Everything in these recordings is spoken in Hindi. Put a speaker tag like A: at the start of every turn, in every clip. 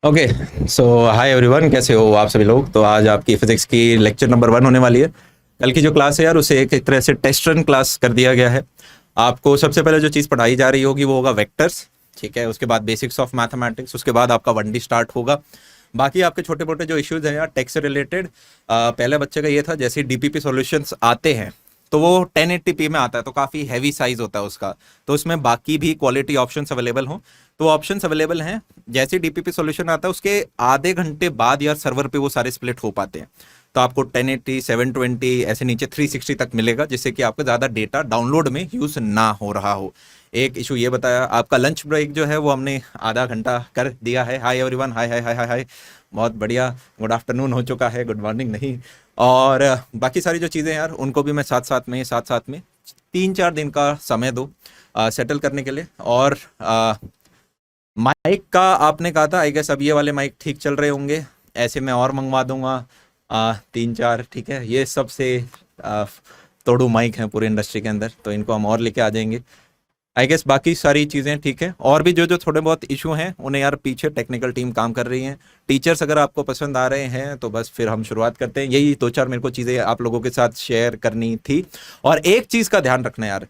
A: ओके। सो हाय एवरीवन, कैसे हो आप सभी लोग। तो आज आपकी फिजिक्स की लेक्चर नंबर 1 होने वाली है। कल की जो क्लास है यार, उसे एक तरह से टेस्ट रन क्लास कर दिया गया है। आपको सबसे पहले जो चीज़ पढ़ाई जा रही होगी वो होगा वेक्टर्स। ठीक है, उसके बाद बेसिक्स ऑफ मैथमेटिक्स, उसके बाद आपका 1D स्टार्ट होगा। बाकी आपके छोटे मोटे जो इश्यूज हैं यार टेक्स्ट से रिलेटेड, पहले बच्चे का ये था जैसे डीपीपी सॉल्यूशंस आते हैं तो वो 1080p में आता है, तो काफ़ी हैवी साइज होता है उसका। तो उसमें बाकी भी क्वालिटी ऑप्शंस अवेलेबल हों तो ऑप्शंस अवेलेबल हैं। जैसे डीपीपी सॉल्यूशन आता है उसके आधे घंटे बाद यार सर्वर पे वो सारे स्प्लिट हो पाते हैं। तो आपको 1080, 720 ऐसे नीचे 360 तक मिलेगा, जिससे कि आपका ज़्यादा डेटा डाउनलोड में यूज़ ना हो रहा हो। एक इशू ये बताया, आपका लंच ब्रेक जो है वो हमने आधा घंटा कर दिया है। हाय एवरीवन, हाय हाय हाय हाय हाय। बहुत बढ़िया, गुड आफ्टरनून हो चुका है, गुड मॉर्निंग नहीं। और बाकी सारी जो चीज़ें यार उनको भी मैं साथ साथ में 3-4 दिन का समय दो सेटल करने के लिए। और माइक का आपने कहा था, आई गेस अब ये वाले माइक ठीक चल रहे होंगे। ऐसे मैं और मंगवा दूंगा 3-4। ठीक है, ये सबसे तोड़ू माइक हैं पूरे इंडस्ट्री के अंदर, तो इनको हम और लेके आ जाएंगे। आई गेस बाकी सारी चीज़ें ठीक है। और भी जो जो थोड़े बहुत इशू हैं उन्हें यार पीछे टेक्निकल टीम काम कर रही है। टीचर्स अगर आपको पसंद आ रहे हैं तो बस फिर हम शुरुआत करते हैं। यही 2-4 मेरे को चीज़ें आप लोगों के साथ शेयर करनी थी। और एक चीज़ का ध्यान रखना यार,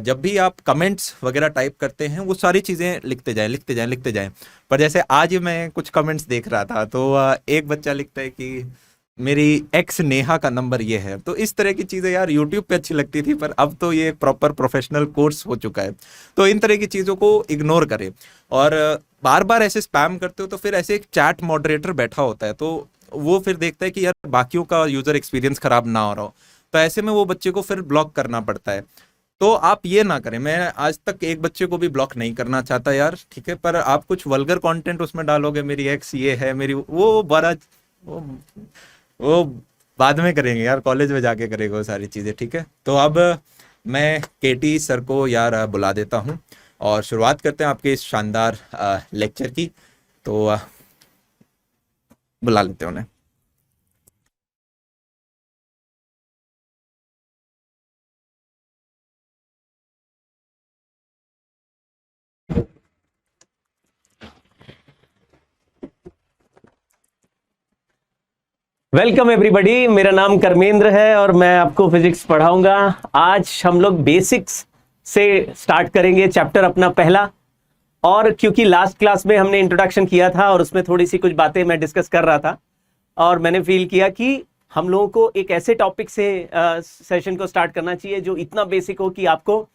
A: जब भी आप कमेंट्स वगैरह टाइप करते हैं वो सारी चीज़ें लिखते जाएं लिखते जाएं लिखते जाएं। पर जैसे आज मैं कुछ कमेंट्स देख रहा था तो एक बच्चा लिखता है कि मेरी एक्स नेहा का नंबर ये है। तो इस तरह की चीज़ें यार यूट्यूब पे अच्छी लगती थी, पर अब तो ये प्रॉपर प्रोफेशनल कोर्स हो चुका है। तो इन तरह की चीज़ों को इग्नोर करें। और बार बार ऐसे स्पैम करते हो तो फिर ऐसे एक चैट मॉडरेटर बैठा होता है, तो वो फिर देखता है कि यार बाकियों का यूज़र एक्सपीरियंस खराब ना हो रहा हो, तो ऐसे में वो बच्चे को फिर ब्लॉक करना पड़ता है। तो आप ये ना करें। मैं आज तक एक बच्चे को भी ब्लॉक नहीं करना चाहता यार, ठीक है। पर आप कुछ वल्गर कंटेंट उसमें डालोगे, मेरी एक्स ये है, मेरी वो बड़ा वो वो बाद में करेंगे यार, कॉलेज में जाके करेंगे वो सारी चीज़ें। ठीक है, तो अब मैं केटी सर को यार बुला देता हूँ और शुरुआत करते हैं आपके इस शानदार लेक्चर की। तो बुला लेते हैं उन्हें।
B: वेलकम एवरीबॉडी, मेरा नाम कर्मेंद्र है और मैं आपको फिजिक्स पढ़ाऊंगा। आज हम लोग बेसिक्स से स्टार्ट करेंगे, चैप्टर अपना पहला। और क्योंकि लास्ट क्लास में हमने इंट्रोडक्शन किया था और उसमें थोड़ी सी कुछ बातें मैं डिस्कस कर रहा था, और मैंने फील किया कि हम लोगों को एक ऐसे टॉपिक से सेशन को स्टार्ट करना चाहिए जो इतना बेसिक हो कि आपको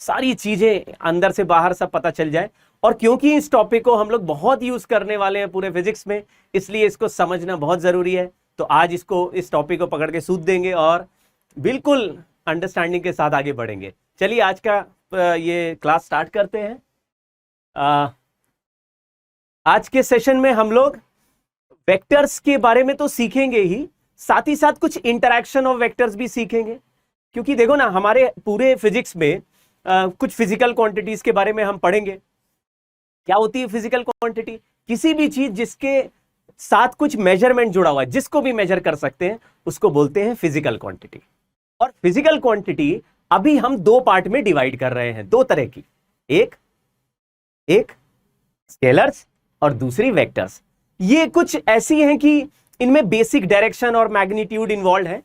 B: सारी चीजें अंदर से बाहर सब पता चल जाए। और क्योंकि इस टॉपिक को हम लोग बहुत यूज करने वाले हैं पूरे फिजिक्स में, इसलिए इसको समझना बहुत जरूरी है। तो आज इस टॉपिक को पकड़ के सूद देंगे और बिल्कुल अंडरस्टैंडिंग के साथ आगे बढ़ेंगे। चलिए आज का ये क्लास स्टार्ट करते हैं। आज के सेशन में हम लोग वेक्टर्स के बारे में तो सीखेंगे ही, साथ ही साथ कुछ इंटरैक्शन ऑफ वेक्टर्स भी सीखेंगे। क्योंकि देखो ना, हमारे पूरे फिजिक्स में कुछ फिजिकल क्वांटिटीज के बारे में हम पढ़ेंगे। क्या होती है फिजिकल क्वांटिटी? किसी भी चीज जिसके साथ कुछ मेजरमेंट जुड़ा हुआ है, जिसको भी मेजर कर सकते हैं, उसको बोलते हैं फिजिकल क्वांटिटी। और फिजिकल क्वांटिटी अभी हम दो पार्ट में डिवाइड कर रहे हैं, दो तरह की। एक स्केलर्स और दूसरी वेक्टर्स। ये कुछ ऐसी हैं कि इनमें बेसिक डायरेक्शन और मैग्नीट्यूड इन्वॉल्व है।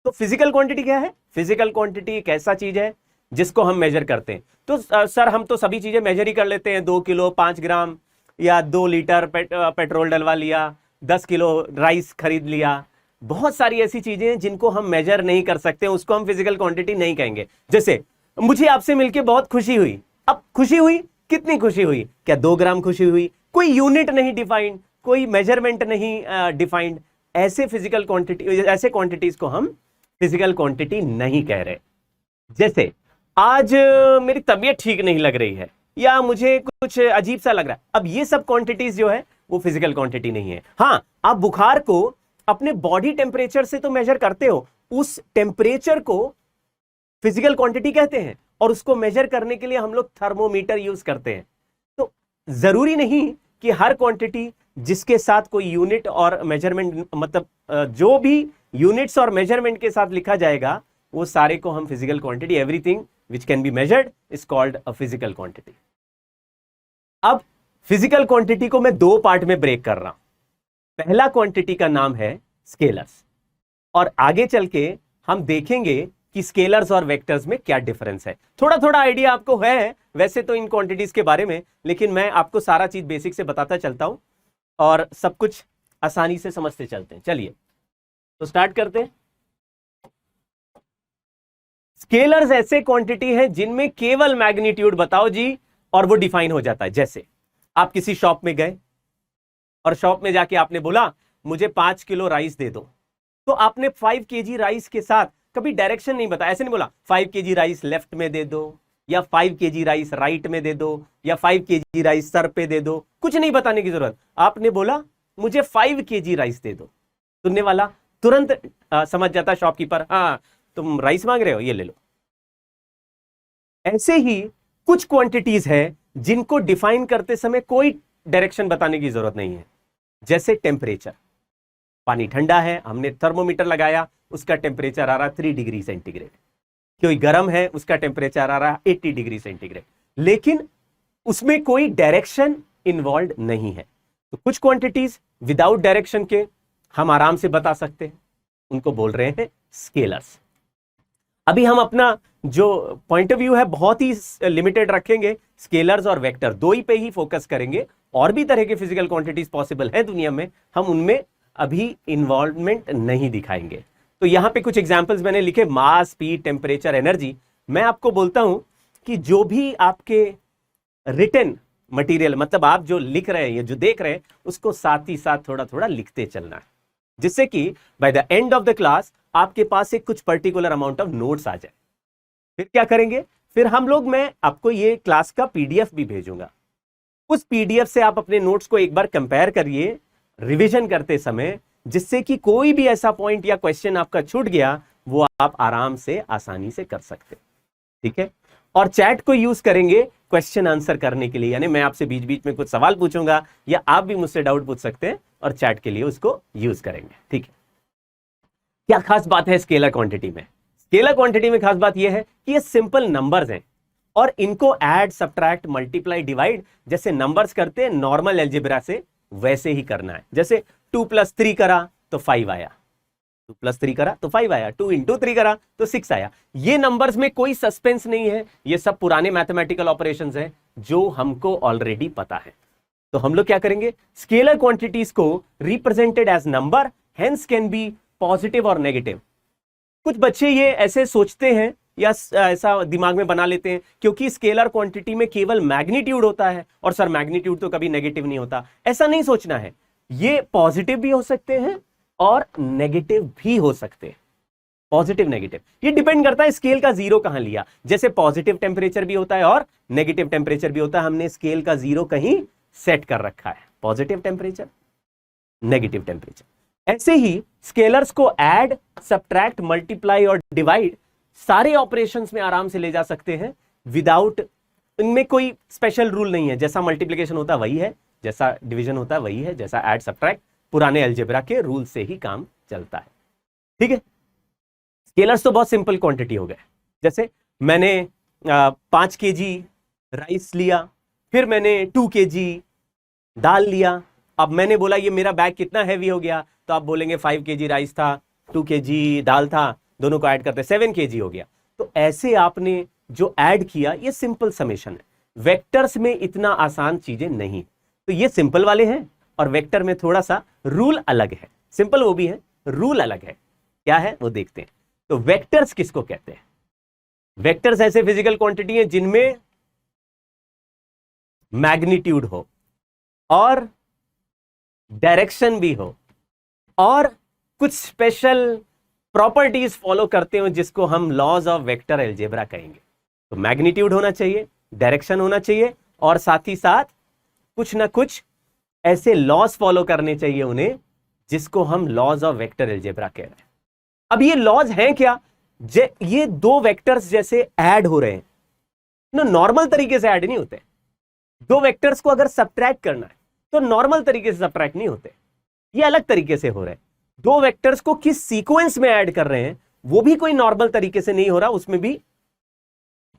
B: तो फिजिकल क्वांटिटी क्या है? फिजिकल क्वांटिटी एक ऐसा चीज है जिसको हम मेजर करते हैं। तो सर हम तो सभी चीजें मेजर ही कर लेते हैं, 2 किलो 5 ग्राम या 2 लीटर पेट्रोल डलवा लिया, 10 किलो राइस खरीद लिया। बहुत सारी ऐसी चीजें हैं जिनको हम मेजर नहीं कर सकते, उसको हम फिजिकल क्वांटिटी नहीं कहेंगे। जैसे मुझे आपसे मिलके बहुत खुशी हुई। अब खुशी हुई, कितनी खुशी हुई? क्या 2 ग्राम खुशी हुई? कोई यूनिट नहीं डिफाइंड, कोई मेजरमेंट नहीं डिफाइंड। ऐसे फिजिकल क्वांटिटी, ऐसे क्वांटिटीज को हम फिजिकल क्वांटिटी नहीं कह रहे। जैसे आज मेरी तबीयत ठीक नहीं लग रही है, या मुझे कुछ अजीब सा लग रहा है। अब ये सब क्वांटिटीज जो है वो फिजिकल क्वांटिटी नहीं है। हाँ, आप बुखार को अपने बॉडी टेम्परेचर से तो मेजर करते हो, उस टेम्परेचर को फिजिकल क्वांटिटी कहते हैं। और उसको मेजर करने के लिए हम लोग थर्मोमीटर यूज करते हैं। तो जरूरी नहीं कि हर क्वांटिटी जिसके साथ कोई यूनिट और मेजरमेंट, मतलब जो भी यूनिट्स और मेजरमेंट के साथ लिखा जाएगा वो सारे को हम physical quantity, everything which can be measured is called a physical quantity. अब फिजिकल क्वांटिटी को मैं दो पार्ट में ब्रेक कर रहा हूं। पहला क्वांटिटी का नाम है स्केलर्स, और आगे चल के हम देखेंगे कि स्केलर्स और वेक्टर्स में क्या डिफरेंस है। थोड़ा थोड़ा आइडिया आपको है वैसे तो इन क्वांटिटीज के बारे में, लेकिन मैं आपको सारा चीज बेसिक से बताता चलता हूं और सब कुछ आसानी से समझते चलते हैं। चलिए तो स्टार्ट करते हैं। स्केलर्स ऐसे क्वांटिटी हैं जिनमें केवल मैग्नीट्यूड बताओ जी और वो डिफाइन हो जाता है। जैसे आप किसी शॉप में गए और शॉप में जाके आपने बोला मुझे 5 किलो राइस दे दो, तो आपने 5 केजी राइस के साथ कभी डायरेक्शन नहीं बताया। ऐसे नहीं बोला 5 केजी राइस लेफ्ट में दे दो, या 5 केजी राइस राइट में दे दो, या 5 केजी राइस सर पे दे दो, कुछ नहीं बताने की जरूरत। आपने बोला मुझे 5 केजी राइस दे दो, सुनने वाला तुरंत समझ जाता शॉपकीपर, हाँ तुम राइस मांग रहे हो, ये ले लो। ऐसे ही कुछ क्वांटिटीज है जिनको डिफाइन करते समय कोई डायरेक्शन बताने की जरूरत नहीं है। जैसे टेम्परेचर, पानी ठंडा है, हमने थर्मोमीटर लगाया, उसका टेम्परेचर आ रहा 3 डिग्री सेंटीग्रेड। कोई गर्म है, उसका टेम्परेचर आ रहा 80 डिग्री सेंटीग्रेड, लेकिन उसमें कोई डायरेक्शन इन्वॉल्व नहीं है। तो कुछ क्वांटिटीज विदाउट डायरेक्शन के हम आराम से बता सकते हैं, उनको बोल रहे हैं स्केलर्स। अभी हम अपना जो पॉइंट ऑफ व्यू है बहुत ही लिमिटेड रखेंगे, स्केलर्स और वेक्टर दो ही पे ही फोकस करेंगे। और भी तरह के फिजिकल क्वांटिटीज पॉसिबल है दुनिया में, हम उनमें अभी इन्वॉल्वमेंट नहीं दिखाएंगे। तो यहां पे कुछ एग्जांपल्स मैंने लिखे, मास, स्पीड, टेम्परेचर, एनर्जी। मैं आपको बोलता हूं कि जो भी आपके रिटन मटेरियल, मतलब आप जो लिख रहे हैं या जो देख रहे हैं, उसको साथ ही साथ थोड़ा थोड़ा लिखते चलना है, जिससे कि by the end of the class आपके पास एक कुछ पर्टिकुलर अमाउंट ऑफ नोट्स आ जाए। फिर क्या करेंगे, फिर हम लोग, मैं आपको ये क्लास का पीडीएफ भी भेजूंगा। उस पीडीएफ से आप अपने नोट्स को एक बार कंपेयर करिए रिवीजन करते समय, जिससे कि कोई भी ऐसा पॉइंट या क्वेश्चन आपका छूट गया वो आप आराम से आसानी से कर सकते, ठीक है। और चैट को यूज करेंगे क्वेश्चन आंसर करने के लिए, यानी मैं आपसे बीच बीच में कुछ सवाल पूछूंगा या आप भी मुझसे डाउट पूछ सकते हैं और चैट के लिए उसको यूज करेंगे, ठीक है। क्या खास बात है स्केलर क्वांटिटी में? स्केलर क्वांटिटी में खास बात यह है कि ये सिंपल नंबर्स हैं और इनको ऐड, सब्ट्रैक्ट, मल्टीप्लाई, डिवाइड जैसे नंबर्स करते हैं नॉर्मल अलजेब्रा से, वैसे ही करना है। जैसे 2 + 3 करा तो 5 आया, 2 + 3 करा तो 5 आया, 2 × 3 करा तो 6 आया। ये नंबर्स में कोई सस्पेंस नहीं है, ये सब पुराने मैथमेटिकल ऑपरेशंस हैं जो हमको ऑलरेडी पता है। तो हम लोग क्या करेंगे, स्केलर क्वांटिटीज को represented as number, hence can be positive और नेगेटिव। कुछ बच्चे ये ऐसे सोचते हैं या ऐसा दिमाग में बना लेते हैं क्योंकि स्केलर क्वांटिटी में केवल मैग्नीट्यूड होता है और सर मैग्नीट्यूड तो कभी नेगेटिव नहीं होता। ऐसा नहीं सोचना है, ये पॉजिटिव भी हो सकते हैं और नेगेटिव भी हो सकते हैं। पॉजिटिव, नेगेटिव ये डिपेंड करता है स्केल का जीरो कहां लिया। जैसे पॉजिटिव टेम्परेचर भी होता है और नेगेटिव टेम्परेचर भी होता है, हमने स्केल का जीरो कहीं सेट कर रखा है, पॉजिटिव टेम्परेचर, नेगेटिव टेम्परेचर। ऐसे ही स्केलर्स को ऐड, सब्ट्रैक्ट, मल्टीप्लाई और डिवाइड सारे ऑपरेशंस में आराम से ले जा सकते हैं विदाउट, इनमें कोई स्पेशल रूल नहीं है। जैसा मल्टीप्लिकेशन होता है वही है, जैसा डिवीजन होता है वही है, जैसा ऐड, सब्ट्रैक्ट पुराने अलजेब्रा के रूल से ही काम चलता है, ठीक है। स्केलर्स तो बहुत सिंपल क्वांटिटी हो गए। जैसे मैंने 5 केजी राइस लिया, फिर मैंने 2 केजी दाल लिया। अब मैंने बोला ये मेरा बैग कितना हैवी हो गया, तो आप बोलेंगे 5 केजी राइस था, 2 केजी दाल था, दोनों को ऐड करते 7 केजी हो गया। तो ऐसे आपने जो ऐड किया ये सिंपल समेशन है। वेक्टर्स में इतना आसान चीजें नहीं, तो ये सिंपल वाले हैं और वेक्टर में थोड़ा सा रूल अलग है। सिंपल वो भी है, रूल अलग है, क्या है वो देखते हैं। तो वेक्टर्स किसको कहते हैं? वेक्टर्स ऐसे फिजिकल क्वांटिटी है जिनमें मैग्नीट्यूड हो और डायरेक्शन भी हो और कुछ स्पेशल प्रॉपर्टीज फॉलो करते हो जिसको हम लॉज ऑफ वेक्टर अलजेब्रा कहेंगे। तो मैग्नीट्यूड होना चाहिए, डायरेक्शन होना चाहिए और साथ ही साथ कुछ ना कुछ ऐसे लॉज फॉलो करने चाहिए उन्हें जिसको हम लॉज ऑफ वेक्टर अलजेब्रा कह रहे हैं। अब ये लॉज हैं क्या? ये दो वेक्टर्स जैसे ऐड हो रहे हैं ना, नॉर्मल तरीके से ऐड नहीं होते। दो वेक्टर्स को अगर सब्ट्रैक्ट करना है तो नॉर्मल तरीके से सब्ट्रैक्ट नहीं होते, ये अलग तरीके से हो रहे हैं। दो वेक्टर्स को किस सीक्वेंस में ऐड कर रहे हैं वो भी कोई नॉर्मल तरीके से नहीं हो रहा, उसमें भी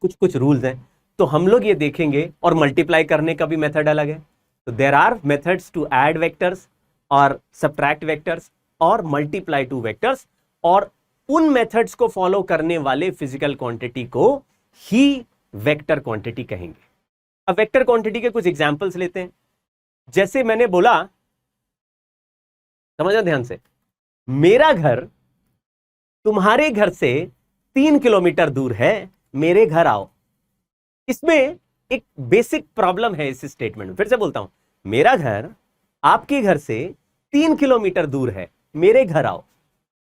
B: कुछ कुछ रूल्स हैं। तो हम लोग ये देखेंगे। और मल्टीप्लाई करने का भी मेथड अलग है। तो there are methods to add vectors और सब्ट्रैक्ट वेक्टर्स और मल्टीप्लाई टू वेक्टर्स, और उन मेथड्स को फॉलो करने वाले फिजिकल क्वांटिटी को ही वेक्टर क्वांटिटी कहेंगे। अब वेक्टर क्वांटिटी के कुछ एग्जांपल्स लेते हैं। जैसे मैंने बोला, समझना ध्यान से, मेरा घर तुम्हारे घर से 3 किलोमीटर दूर है, मेरे घर आओ। इसमें एक बेसिक प्रॉब्लम है इस स्टेटमेंट में। फिर से बोलता हूं, मेरा घर आपके घर से 3 किलोमीटर दूर है, मेरे घर आओ।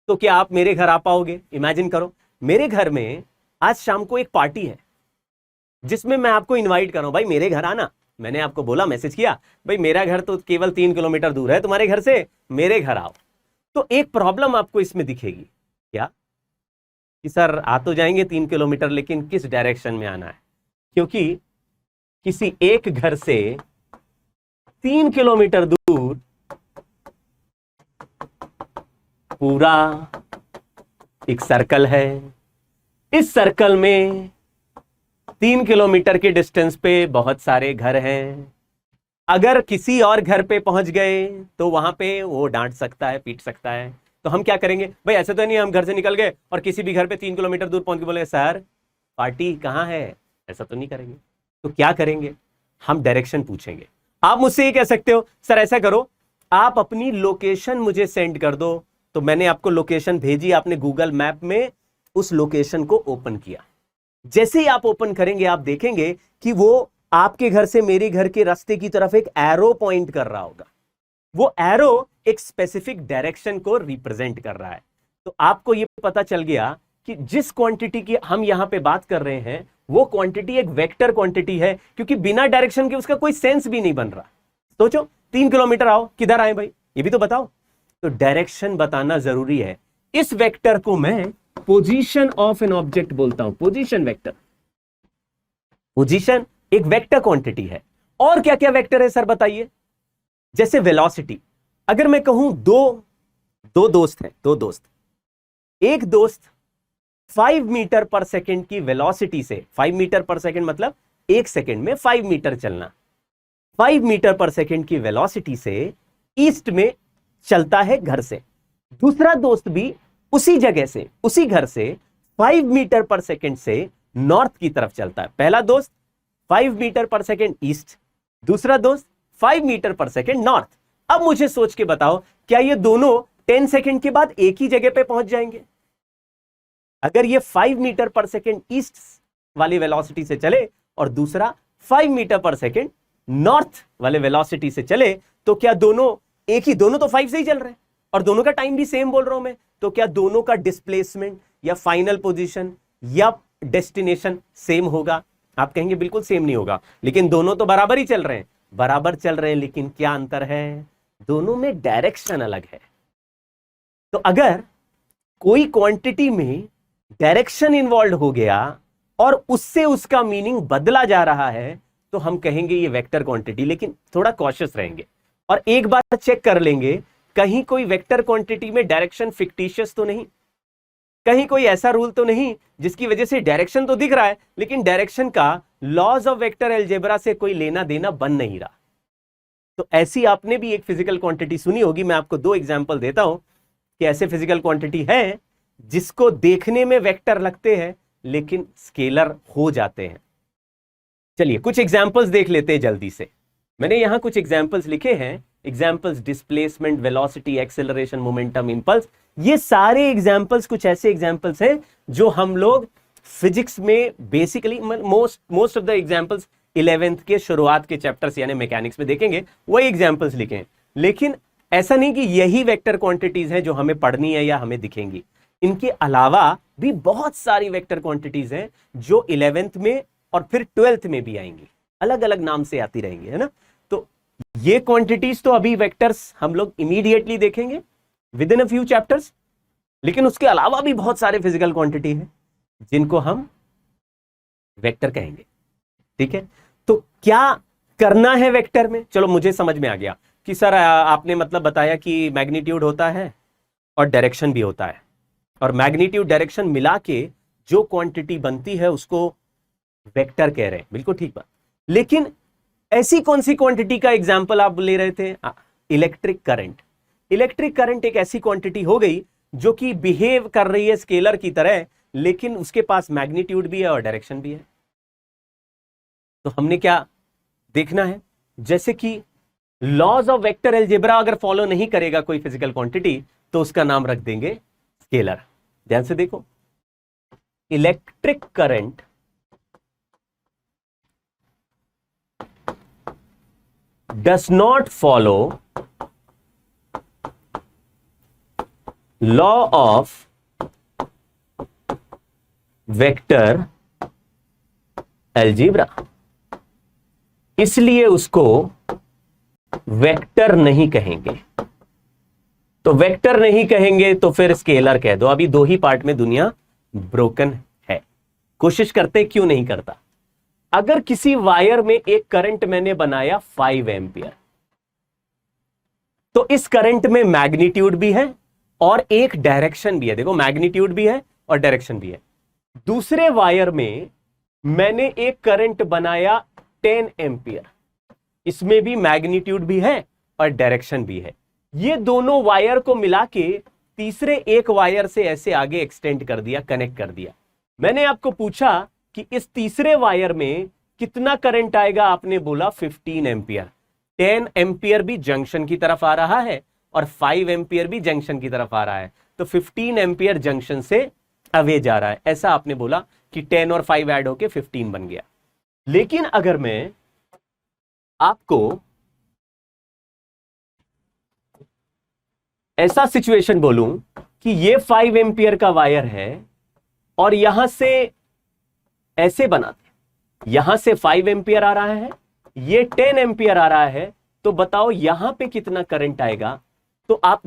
B: तो क्या आप मेरे घर आ पाओगे? इमेजिन करो, मेरे घर में आज शाम को एक पार्टी है जिसमें मैं आपको इनवाइट कर रहा हूं, भाई मेरे घर आना। मैंने आपको बोला, मैसेज किया, भाई मेरा घर तो केवल 3 किलोमीटर दूर है तुम्हारे घर से, मेरे घर आओ। तो एक प्रॉब्लम आपको इसमें दिखेगी, क्या कि सर आ तो जाएंगे 3 किलोमीटर, लेकिन किस डायरेक्शन में आना है? क्योंकि किसी एक घर से 3 किलोमीटर दूर पूरा एक सर्कल है। इस सर्कल में 3 किलोमीटर के डिस्टेंस पे बहुत सारे घर हैं। अगर किसी और घर पे पहुंच गए तो वहां पे वो डांट सकता है, पीट सकता है। तो हम क्या करेंगे? भाई ऐसे तो नहीं हम घर से निकल गए और किसी भी घर पे 3 किलोमीटर दूर पहुंच के बोले सर पार्टी कहां है, ऐसा तो नहीं करेंगे। तो क्या करेंगे? हम डायरेक्शन पूछेंगे। आप मुझसे ये कह सकते हो, सर ऐसा करो, आप अपनी लोकेशन मुझे सेंड कर दो। तो मैंने आपको लोकेशन भेजी, आपने गूगल मैप में उस लोकेशन को ओपन किया। जैसे ही आप ओपन करेंगे आप देखेंगे कि वो आपके घर से मेरे घर के रास्ते की तरफ एक एरो पॉइंट कर रहा होगा। वो एरो एक स्पेसिफिक डायरेक्शन को रिप्रेजेंट कर रहा है। तो आपको ये पता चल गया कि जिस क्वांटिटी की हम यहां पे बात कर रहे हैं वो क्वांटिटी एक वेक्टर क्वांटिटी है, क्योंकि बिना डायरेक्शन के उसका कोई सेंस भी नहीं बन रहा। सोचो 3 किलोमीटर आओ, किधर आए भाई, ये भी तो बताओ। तो डायरेक्शन बताना जरूरी है। इस वेक्टर को मैं पोजीशन ऑफ एन ऑब्जेक्ट बोलता हूं, पोजीशन वेक्टर। पोजीशन एक वेक्टर क्वांटिटी है। और क्या क्या वेक्टर है सर बताइए? जैसे वेलोसिटी, अगर मैं कहूं दो दोस्त हैं, दो दोस्त, एक दोस्त 5 मीटर पर सेकेंड की वेलोसिटी से, 5 मीटर पर सेकेंड मतलब 1 सेकेंड में 5 मीटर चलना, 5 मीटर पर सेकेंड की वेलोसिटी से ईस्ट में चलता है घर से। दूसरा दोस्त भी उसी जगह से, उसी घर से 5 मीटर पर सेकेंड से नॉर्थ की तरफ चलता है। पहला दोस्त 5 मीटर पर सेकेंड ईस्ट, दूसरा दोस्त 5 मीटर पर सेकेंड नॉर्थ। अब मुझे सोच के बताओ, क्या ये दोनों 10 सेकेंड के बाद एक ही जगह पे पहुंच जाएंगे? अगर ये 5 मीटर पर सेकेंड ईस्ट वाली वेलोसिटी से चले और दूसरा 5 मीटर पर सेकेंड नॉर्थ वाले वेलोसिटी से चले, तो क्या दोनों एक ही, दोनों तो 5 से ही चल रहे हैं और दोनों का टाइम भी सेम बोल रहा हूं मैं, तो क्या दोनों का डिस्प्लेसमेंट या फाइनल पोजीशन या डेस्टिनेशन सेम होगा? आप कहेंगे बिल्कुल सेम नहीं होगा, लेकिन दोनों तो बराबर ही चल रहे हैं। बराबर चल रहे हैं, लेकिन क्या अंतर है? दोनों में डायरेक्शन अलग है। तो अगर कोई क्वांटिटी में डायरेक्शन इन्वॉल्व हो गया और उससे उसका मीनिंग बदला जा रहा है, तो हम कहेंगे ये वेक्टर क्वांटिटी। लेकिन थोड़ा कॉशियस रहेंगे और एक बार चेक कर लेंगे, कहीं कोई वेक्टर क्वांटिटी में डायरेक्शन फिक्टिशियस तो नहीं, कहीं कोई ऐसा रूल तो नहीं जिसकी वजह से डायरेक्शन तो दिख रहा है लेकिन डायरेक्शन का लॉज ऑफ वेक्टर अलजेब्रा से कोई लेना देना बन नहीं रहा। तो ऐसी आपने भी एक फिजिकल क्वांटिटी सुनी होगी। मैं आपको 2 एग्जांपल देता हूं कि ऐसे फिजिकल क्वांटिटी है जिसको देखने में वेक्टर लगते हैं लेकिन स्केलर हो जाते हैं। चलिए कुछ एग्जांपल्स देख लेते हैं जल्दी से। मैंने यहां कुछ एग्जांपल्स लिखे हैं, examples displacement, velocity, acceleration, momentum, impulse. ये सारे एग्जांपल्स कुछ ऐसे एग्जांपल्स हैं जो हम लोग फिजिक्स में basically most of the examples 11th के शुरुआत के चैप्टर्स यानी मैकेनिक्स में देखेंगे, वही एग्जांपल्स लिखे हैं। लेकिन ऐसा नहीं कि यही वेक्टर क्वांटिटीज हैं जो हमें पढ़नी है या हमें दिखेंगी। इनके अलावा भी बहुत सारी वेक्टर क्वांटिटीज हैं जो 11th में और फिर 12th में भी आएंगी, अलग अलग नाम से आती रहेंगी, है ना। तो ये क्वांटिटीज तो अभी वेक्टर्स हम लोग इमीडिएटली देखेंगे with in a few chapters, लेकिन उसके अलावा भी बहुत सारे फिजिकल क्वांटिटी हैं जिनको हम वेक्टर कहेंगे। ठीक है, तो क्या करना है वेक्टर में? चलो मुझे समझ में आ गया कि सर आपने मतलब बताया कि मैग्नीट्यूड होता है और डायरेक्शन भी होता है, और मैग्नीट्यूड डायरेक्शन मिला के जो क्वांटिटी बनती है उसको वेक्टर कह रहे हैं। बिल्कुल ठीक बात। लेकिन ऐसी कौन सी क्वांटिटी का एग्जाम्पल आप ले रहे थे? Electric current. इलेक्ट्रिक करंट एक ऐसी क्वांटिटी हो गई जो कि बिहेव कर रही है स्केलर की तरह, लेकिन उसके पास मैग्नीट्यूड भी है और डायरेक्शन भी है। तो हमने क्या देखना है? जैसे कि लॉज ऑफ वेक्टर अलजेब्रा अगर फॉलो नहीं करेगा कोई फिजिकल क्वांटिटी, तो उसका नाम रख देंगे स्केलर। ध्यान से देखो, electric current does not follow law of vector algebra, इसलिए उसको वेक्टर नहीं कहेंगे। तो वेक्टर नहीं कहेंगे तो फिर स्केलर कह दो। अभी दो ही पार्ट में दुनिया ब्रोकन है। कोशिश करते क्यों नहीं करता? अगर किसी वायर में एक करंट मैंने बनाया 5 एम्पियर, तो इस करंट में मैग्नीट्यूड भी है और एक डायरेक्शन भी है। देखो, मैग्नीट्यूड भी है और डायरेक्शन भी है। दूसरे वायर में मैंने एक करंट बनाया 10 एम्पियर, इसमें भी मैग्नीट्यूड भी है और डायरेक्शन भी है। ये दोनों वायर को मिला के तीसरे एक वायर से ऐसे आगे एक्सटेंड कर दिया, कनेक्ट कर दिया। मैंने आपको पूछा कि इस तीसरे वायर में कितना करंट आएगा? आपने बोला 15 एम्पियर। 10 एम्पियर भी जंक्शन की तरफ आ रहा है और 5 एम्पियर भी जंक्शन की तरफ आ रहा है, तो 15 एम्पियर जंक्शन से अवे जा रहा है। ऐसा आपने बोला कि 10 और 5 ऐड होके 15 बन गया। लेकिन अगर मैं आपको ऐसा सिचुएशन बोलूं कि ये 5 एम्पियर का वायर है और यहां से ऐसे बनाते, यहां से 5 एम्पियर आ रहा है, ये 10 एम्पियर आ रहा है, तो बताओ यहां पे कितना करंट आएगा? तो आप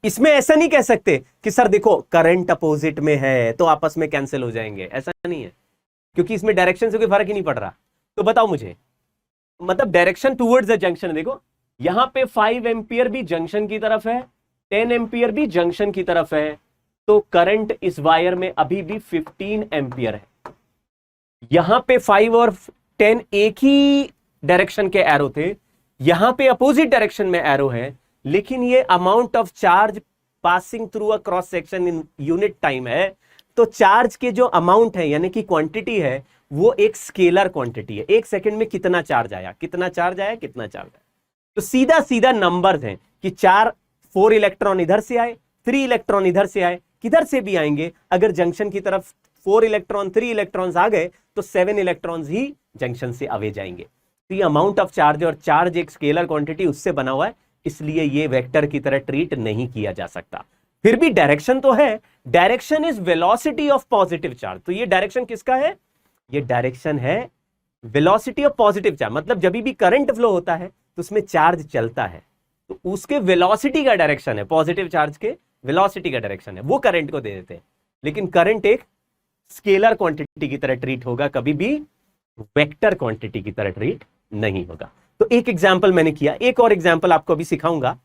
B: इसमें ऐसा नहीं कह सकते कि सर देखो करंट अपोजिट में है तो आपस में कैंसिल हो जाएंगे, ऐसा नहीं है, क्योंकि इसमें डायरेक्शन से कोई फर्क ही नहीं पड़ रहा। तो बताओ मुझे, मतलब डायरेक्शन टूवर्ड्स द जंक्शन। देखो यहां पे 5 एम्पियर भी जंक्शन की तरफ है, 10 एम्पियर भी जंक्शन की तरफ है, तो करंट इस वायर में अभी भी 15 एम्पियर है। यहां पे 5 और 10 एक ही डायरेक्शन के एरो थे, यहां पे अपोजिट डायरेक्शन में एरो है, लेकिन ये amount of charge passing through a cross section in unit time है। तो चार्ज के जो अमाउंट है यानी कि क्वांटिटी है वो एक स्केलर क्वांटिटी है। एक सेकंड में कितना चार्ज आया, कितना चार्ज आया, कितना चार्ज आया। तो सीधा सीधा नंबर्स हैं कि 4 इलेक्ट्रॉन इधर से आए, 3 इलेक्ट्रॉन इधर से आए, किधर से भी आएंगे। अगर जंक्शन की तरफ 4 इलेक्ट्रॉन 3 इलेक्ट्रॉन्स आ गए तो 7 इलेक्ट्रॉन्स ही जंक्शन से अवे जाएंगे। तो ये अमाउंट ऑफ चार्ज, और चार्ज एक स्केलर क्वांटिटी उससे बना हुआ है, इसलिए ये वेक्टर की तरह ट्रीट नहीं किया जा सकता। फिर भी डायरेक्शन तो है, direction is velocity of positive charge. तो ये डायरेक्शन किसका है? ये डायरेक्शन है वेलोसिटी ऑफ पॉजिटिव चार्ज। मतलब जब भी करंट फ्लो होता है तो उसमें चार्ज चलता है, तो उसके वेलोसिटी का डायरेक्शन है, पॉजिटिव चार्ज के वेलोसिटी का डायरेक्शन है, वो करंट को दे देते हैं। लेकिन करंट एक स्केलर क्वांटिटी की तरह ट्रीट होगा, कभी भी वेक्टर क्वांटिटी की तरह ट्रीट नहीं होगा। तो एक एग्जांपल मैंने किया, एक और एग्जांपल आपको अभी सिखाऊंगा,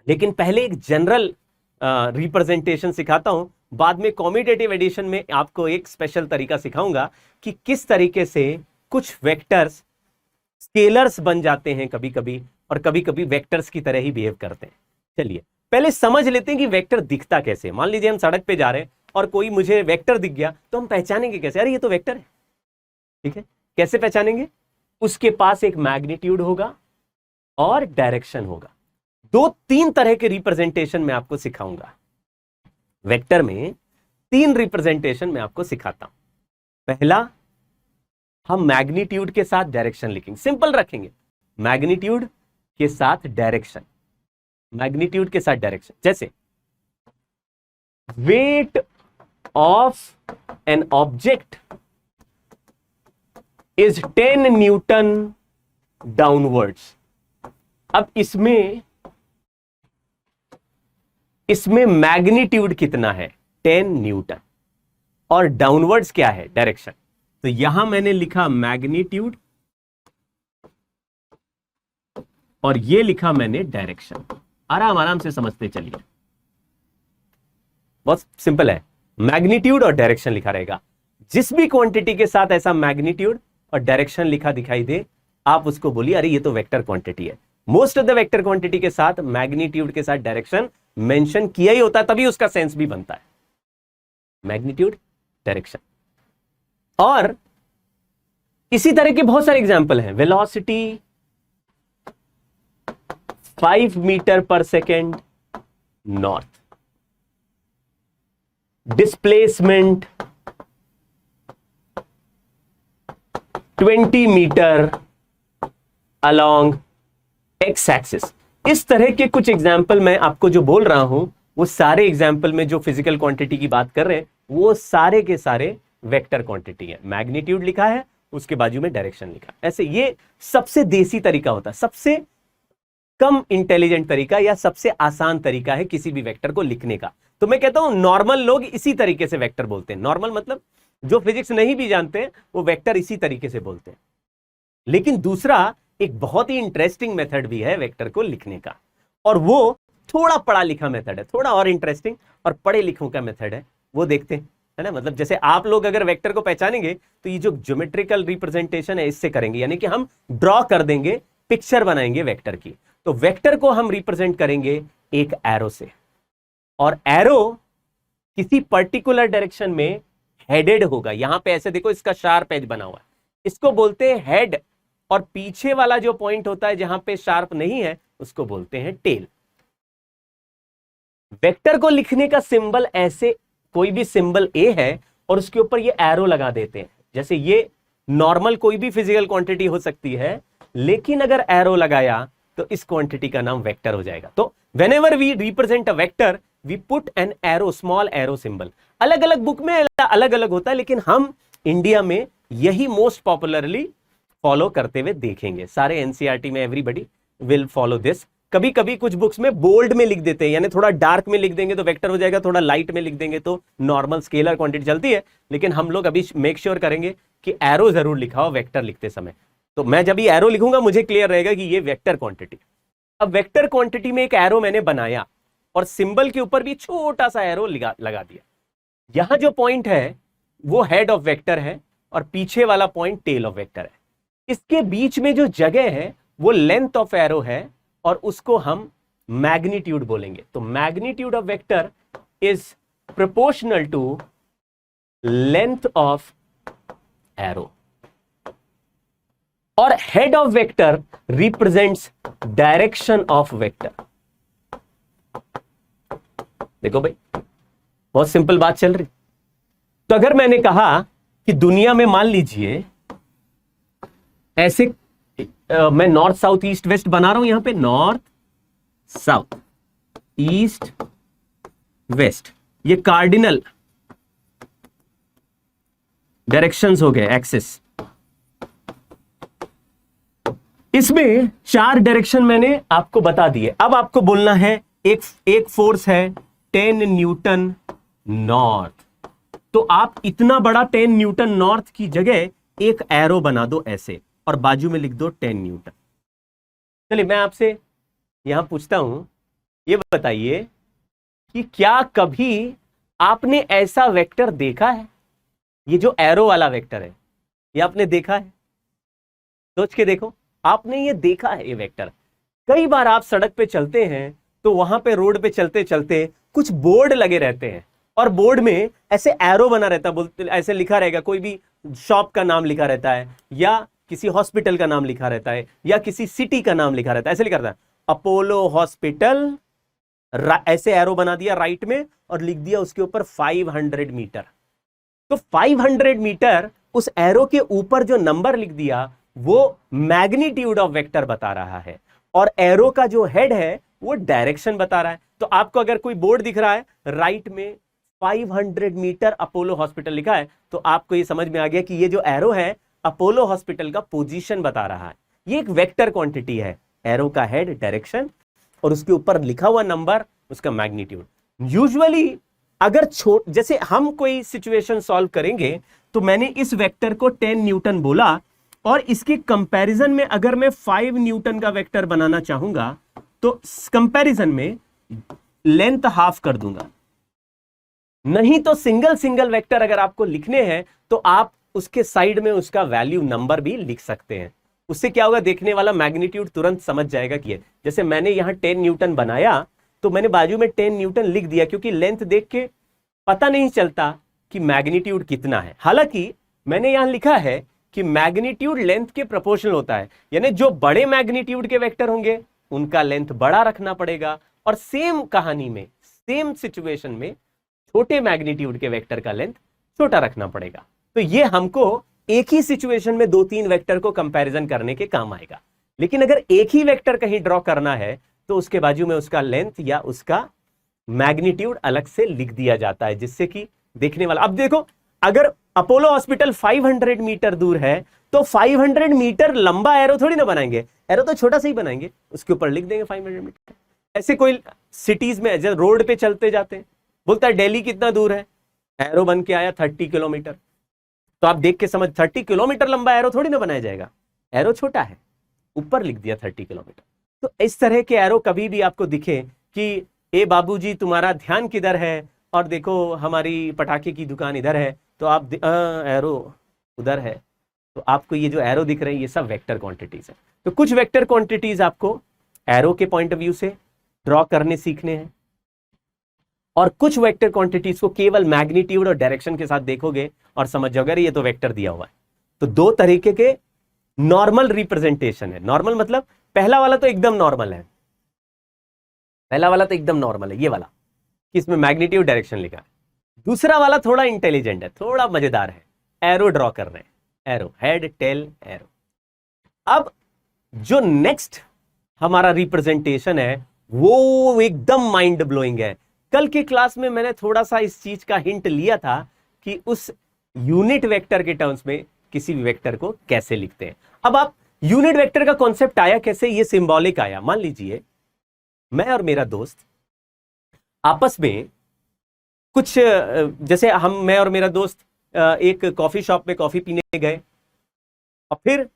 B: लेकिन पहले एक जनरल रिप्रेजेंटेशन सिखाता हूं, बाद में कॉम्यूटेटिव एडिशन में आपको एक स्पेशल तरीका सिखाऊंगा कि किस तरीके से कुछ वेक्टर्स स्केलर्स बन जाते हैं कभी कभी, और कभी कभी वेक्टर्स की तरह ही बिहेव करते हैं। चलिए पहले समझ लेते हैं कि वेक्टर दिखता कैसे। मान लीजिए हम सड़क पे जा रहे हैं और कोई मुझे वेक्टर दिख गया, तो हम पहचानेंगे कैसे? अरे ये तो वेक्टर है। ठीक है, कैसे पहचानेंगे? उसके पास एक मैग्नीट्यूड होगा और डायरेक्शन होगा। 2-3 तरह के रिप्रेजेंटेशन मैं आपको सिखाऊंगा। वेक्टर में 3 रिप्रेजेंटेशन मैं आपको सिखाता हूं। पहला, हम मैग्नीट्यूड के साथ डायरेक्शन लिखेंगे, सिंपल रखेंगे, मैग्नीट्यूड के साथ डायरेक्शन, मैग्नीट्यूड के साथ डायरेक्शन। जैसे weight of an object is 10 Newton downwards. अब इसमें मैग्नीट्यूड कितना है? 10 न्यूटन, और डाउनवर्ड्स क्या है? डायरेक्शन। तो यहां मैंने लिखा मैग्नीट्यूड और ये लिखा मैंने डायरेक्शन। आराम आराम से समझते चलिए, बहुत सिंपल है। मैग्नीट्यूड और डायरेक्शन लिखा रहेगा। जिस भी क्वांटिटी के साथ ऐसा मैग्नीट्यूड और डायरेक्शन लिखा दिखाई दे, आप उसको बोलिए अरे ये तो वेक्टर क्वांटिटी है। Most of the vector quantity के साथ मैग्नीट्यूड के साथ डायरेक्शन मेंशन किया ही होता है, तभी उसका सेंस भी बनता है, मैग्नीट्यूड डायरेक्शन। और इसी तरह के बहुत सारे एग्जांपल हैं। Velocity 5 metre per second north, displacement 20 metre along x axis. इस तरह के कुछ एग्जाम्पल मैं आपको जो बोल रहा हूं, वो सारे एग्जाम्पल में जो फिजिकल क्वांटिटी की बात कर रहे हैं वो सारे के सारे वेक्टर क्वांटिटी है। मैग्नीट्यूड लिखा है, उसके बाजू में डायरेक्शन लिखा है। ऐसे ये सबसे देसी तरीका होता है, सबसे कम इंटेलिजेंट तरीका या सबसे आसान तरीका है किसी भी वेक्टर को लिखने का। तो मैं कहता हूं नॉर्मल लोग इसी तरीके से वेक्टर बोलते हैं। नॉर्मल मतलब जो फिजिक्स नहीं भी जानते वो वेक्टर इसी तरीके से बोलते हैं। लेकिन दूसरा एक बहुत ही इंटरेस्टिंग मेथड भी है वेक्टर को लिखने का, और वो थोड़ा पढ़ा लिखा मेथड है, थोड़ा और इंटरेस्टिंग और पढ़े लिखों का मेथड है, वो देखते हैं, है ना। मतलब जैसे आप लोग अगर वेक्टर को पहचानेंगे तो ये जो ज्योमेट्रिकल रिप्रेजेंटेशन है इससे करेंगे, यानी कि हम ड्रॉ कर देंगे, पिक्चर बनाएंगे वेक्टर की। तो वेक्टर को हम रिप्रेजेंट करेंगे एक एरो से, और एरो किसी पर्टिकुलर डायरेक्शन में हेडेड होगा। यहां पे ऐसे देखो, इसका शार्प एज बना हुआ है, इसको बोलते हैं हेड, और पीछे वाला जो पॉइंट होता है जहां पे शार्प नहीं है उसको बोलते हैं टेल। वेक्टर को लिखने का सिंबल ऐसे, कोई भी सिंबल ए है और उसके ऊपर ये एरो लगा देते हैं। जैसे ये नॉर्मल कोई भी फिजिकल क्वांटिटी हो सकती है, लेकिन अगर एरो लगाया तो इस क्वांटिटी का नाम वेक्टर हो जाएगा। तो whenever we represent a vector we put an arrow, small arrow symbol. अलग अलग बुक में अलग अलग होता है, लेकिन हम इंडिया में यही मोस्ट पॉपुलरली फॉलो करते हुए देखेंगे। सारे एनसीईआरटी में एवरीबॉडी विल फॉलो दिस। कभी कभी कुछ बुक्स में बोल्ड में लिख देते हैं, यानी थोड़ा डार्क में लिख देंगे तो वेक्टर हो जाएगा, थोड़ा लाइट में लिख देंगे तो नॉर्मल स्केलर क्वांटिटी चलती है। लेकिन हम लोग अभी मेक श्योर करेंगे कि एरो जरूर लिखा हो वेक्टर लिखते समय। तो मैं जब ये एरो लिखूंगा मुझे क्लियर रहेगा कि ये वेक्टर क्वांटिटी। अब वेक्टर क्वांटिटी में एक एरो मैंने बनाया और सिंबल के ऊपर भी छोटा सा एरो लगा दिया। यहां जो पॉइंट है वो हेड ऑफ वेक्टर है और पीछे वाला पॉइंट टेल ऑफ वेक्टर है। इसके बीच में जो जगह है वो लेंथ ऑफ एरो है और उसको हम मैग्नीट्यूड बोलेंगे। तो magnitude of vector is proportional to length of arrow, और head of vector represents direction of vector. देखो भाई, बहुत सिंपल बात चल रही। तो अगर मैंने कहा कि दुनिया में मान लीजिए ऐसे मैं नॉर्थ साउथ ईस्ट वेस्ट बना रहा हूं, यहां पे नॉर्थ साउथ ईस्ट वेस्ट, ये कार्डिनल डायरेक्शंस हो गए, एक्सिस। इसमें 4 डायरेक्शन मैंने आपको बता दिए। अब आपको बोलना है एक फोर्स है 10 न्यूटन नॉर्थ, तो आप इतना बड़ा 10 न्यूटन नॉर्थ की जगह एक एरो बना दो ऐसे, और बाजू में लिख दो 10 न्यूटन। चलिए मैं आपसे यहां पूछता हूं, ये बताइए कि क्या कभी आपने ऐसा वेक्टर देखा है? ये जो एरो वाला वेक्टर है ये आपने देखा है? सोच के देखो, आपने ये देखा है ये वेक्टर? कई बार आप सड़क पे चलते हैं तो वहां पे रोड पे चलते चलते कुछ बोर्ड लगे रहते हैं, और बोर्ड में ऐसे एरो बना रहता है, बोलते ऐसे लिखा रहेगा, कोई भी शॉप का नाम लिखा रहता है, या किसी हॉस्पिटल का नाम लिखा रहता है, या किसी सिटी का नाम लिखा रहता है, ऐसे लिखा रहता है अपोलो हॉस्पिटल, ऐसे एरो बना दिया राइट में और लिख दिया उसके ऊपर 500 मीटर। तो 500 मीटर उस एरो के ऊपर जो नंबर लिख दिया वो मैग्नीट्यूड ऑफ वेक्टर बता रहा है, और एरो का जो हेड है वो डायरेक्शन बता रहा है। तो आपको अगर कोई बोर्ड दिख रहा है राइट में 500 मीटर अपोलो हॉस्पिटल लिखा है, तो आपको ये समझ में आ गया कि ये जो एरो है अपोलो हॉस्पिटल का पोजीशन बता रहा है। ये एक वेक्टर क्वांटिटी है, एरो का हेड डायरेक्शन और उसके ऊपर लिखा हुआ नंबर उसका मैग्नीट्यूड। यूजुअली अगर जैसे हम कोई सिचुएशन सॉल्व करेंगे तो मैंने इस वेक्टर को 10 न्यूटन बोला, और इसके कंपैरिजन में अगर मैं 5 न्यूटन का वेक्टर बनाना चाहूंगा तो कंपैरिजन में लेंथ हाफ कर दूंगा। नहीं तो सिंगल सिंगल वेक्टर अगर आपको लिखने हैं तो आप उसके साइड में उसका वैल्यू नंबर भी लिख सकते हैं। उससे क्या होगा, देखने वाला मैग्नीट्यूड तुरंत समझ जाएगा कि है। जैसे मैंने यहाँ 10 न्यूटन बनाया तो मैंने बाजू में 10 न्यूटन लिख दिया, क्योंकि लेंथ देख के पता नहीं चलता कि मैग्नीट्यूड कितना है। हालांकि मैंने यहां लिखा है कि मैग्नीट्यूड लेंथ के प्रोपोर्शनल होता है, यानी जो बड़े मैग्नीट्यूड के वेक्टर होंगे उनका लेंथ बड़ा रखना पड़ेगा, और सेम कहानी में, सेम सिचुएशन में छोटे मैग्नीट्यूड के वेक्टर का लेंथ छोटा रखना पड़ेगा। तो ये हमको एक ही सिचुएशन में 2-3 वेक्टर को कंपैरिजन करने के काम आएगा। लेकिन अगर एक ही वेक्टर कहीं ड्रॉ करना है तो उसके बाजू में उसका लेंथ या उसका मैग्नीट्यूड अलग से लिख दिया जाता है, जिससे कि देखने वाला, अब देखो अगर अपोलो हॉस्पिटल 500 मीटर दूर है तो 500 मीटर लंबा एरो थोड़ी ना बनाएंगे, एरो तो छोटा सा ही बनाएंगे, उसके ऊपर लिख देंगे 500 मीटर। ऐसे कोई सिटीज में जब रोड पे चलते जाते हैं, बोलता है दिल्ली कितना दूर है, एरो बन के आया 30 किलोमीटर, तो आप देख के समझ 30 किलोमीटर लंबा एरो थोड़ी ना बनाया जाएगा, एरो छोटा है, ऊपर लिख दिया 30 किलोमीटर। तो इस तरह के एरो कभी भी आपको दिखे कि ए बाबूजी तुम्हारा ध्यान किधर है, और देखो हमारी पटाखे की दुकान इधर है, तो आप एरो उधर है, तो आपको ये जो एरो दिख रहे हैं ये सब वेक्टर क्वांटिटीज है। तो कुछ वेक्टर क्वांटिटीज आपको एरो के पॉइंट ऑफ व्यू से ड्रॉ करने सीखने हैं, और कुछ वेक्टर क्वांटिटीज को केवल मैग्नीट्यूड और डायरेक्शन के साथ देखोगे और समझ जाओगे अरे ये तो वेक्टर दिया हुआ है। तो दो तरीके के नॉर्मल रिप्रेजेंटेशन है। नॉर्मल मतलब पहला वाला तो एकदम नॉर्मल है, पहला वाला तो एकदम नॉर्मल है, ये वाला कि इसमें मैग्नीट्यूड डायरेक्शन लिखा है। दूसरा वाला थोड़ा इंटेलिजेंट है, थोड़ा मजेदार है, एरो ड्रॉ कर रहे हैं, एरो, हेड टेल एरो। अब जो नेक्स्ट हमारा रिप्रेजेंटेशन है वो एकदम माइंड ब्लोइंग है। कल की क्लास में मैंने थोड़ा सा इस चीज का हिंट लिया था कि उस यूनिट वेक्टर के टर्म्स में किसी भी वेक्टर को कैसे लिखते हैं। अब आप यूनिट वेक्टर का कॉन्सेप्ट आया कैसे, ये सिंबॉलिक आया। मान लीजिए मैं और मेरा दोस्त आपस में कुछ, जैसे मैं और मेरा दोस्त एक कॉफी शॉप में कॉफी पीने गए, और फिर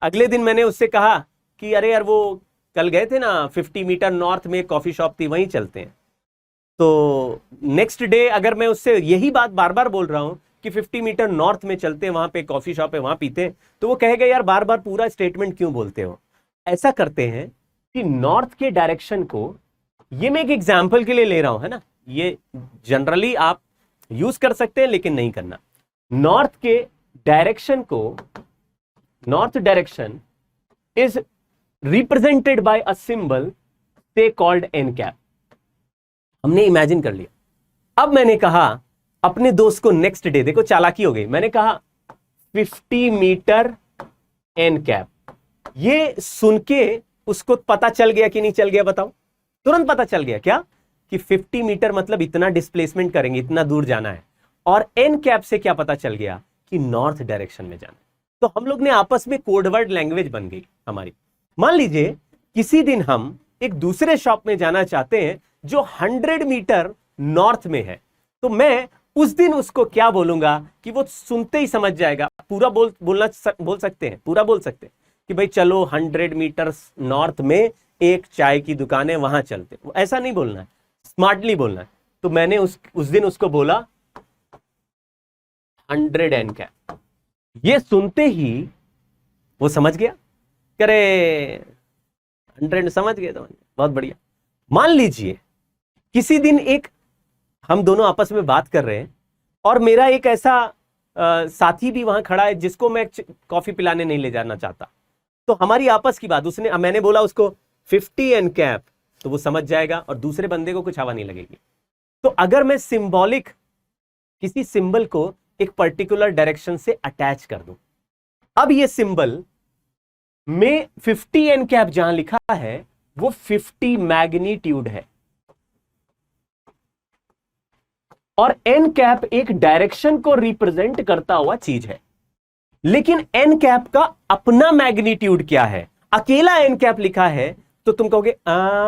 B: अगले दिन मैंने उससे कहा कि अरे यार वो कल गए थे ना 50 मीटर नॉर्थ में कॉफी शॉप थी, वहीं चलते हैं। तो नेक्स्ट डे अगर मैं उससे यही बात बार बार बोल रहा हूं कि 50 मीटर नॉर्थ में चलते हैं, वहां पे कॉफी शॉप है, वहां पीते हैं, तो वो कहेगा यार बार बार पूरा स्टेटमेंट क्यों बोलते हो। ऐसा करते हैं कि नॉर्थ के डायरेक्शन को, ये मैं एक एग्जाम्पल के लिए ले रहा हूं, है ना, ये जनरली आप यूज कर सकते हैं लेकिन नहीं करना। नॉर्थ के डायरेक्शन को, north direction is represented by a symbol से कॉल्ड एन कैप। हमने इमेजिन कर लिया। अब मैंने कहा अपने दोस्त को नेक्स्ट डे, देखो चालाकी हो गई, मैंने कहा 50 मीटर एन कैप। ये सुन के उसको पता चल गया कि नहीं चल गया, बताओ? तुरंत पता चल गया क्या कि 50 मीटर मतलब इतना डिस्प्लेसमेंट करेंगे, इतना दूर जाना है। और एन कैप से क्या पता चल गया कि नॉर्थ डायरेक्शन में जाना है। तो हम लोग ने आपस में कोडवर्ड लैंग्वेज बन गई हमारी। मान लीजिए किसी दिन हम एक दूसरे शॉप में जाना चाहते हैं जो 100 मीटर नॉर्थ में है, तो मैं उस दिन उसको क्या बोलूंगा कि वो सुनते ही समझ जाएगा। पूरा बोल सकते हैं, पूरा बोल सकते हैं कि भाई चलो 100 मीटर नॉर्थ में एक चाय की दुकान है, वहां चलते। ऐसा नहीं बोलना है, स्मार्टली बोलना है। तो मैंने उस दिन उसको बोला 100 एन कैप। ये सुनते ही वो समझ गया, करे 100 समझ गए तो बहुत बढ़िया। मान लीजिए किसी दिन एक हम दोनों आपस में बात कर रहे हैं और मेरा एक ऐसा साथी भी वहां खड़ा है जिसको मैं कॉफी पिलाने नहीं ले जाना चाहता। तो हमारी आपस की बात, मैंने बोला उसको 50 एन कैप, तो वो समझ जाएगा और दूसरे बंदे को कुछ हवा नहीं लगेगी। तो अगर मैं सिंबॉलिक किसी सिंबल को एक पर्टिकुलर डायरेक्शन से अटैच कर दूं, अब ये सिंबल में 50 एन कैप जहां लिखा है वो 50 मैग्नीट्यूड है, और एन कैप एक डायरेक्शन को रिप्रेजेंट करता हुआ चीज है। लेकिन एन कैप का अपना मैग्नीट्यूड क्या है? अकेला एन कैप लिखा है तो तुम कहोगे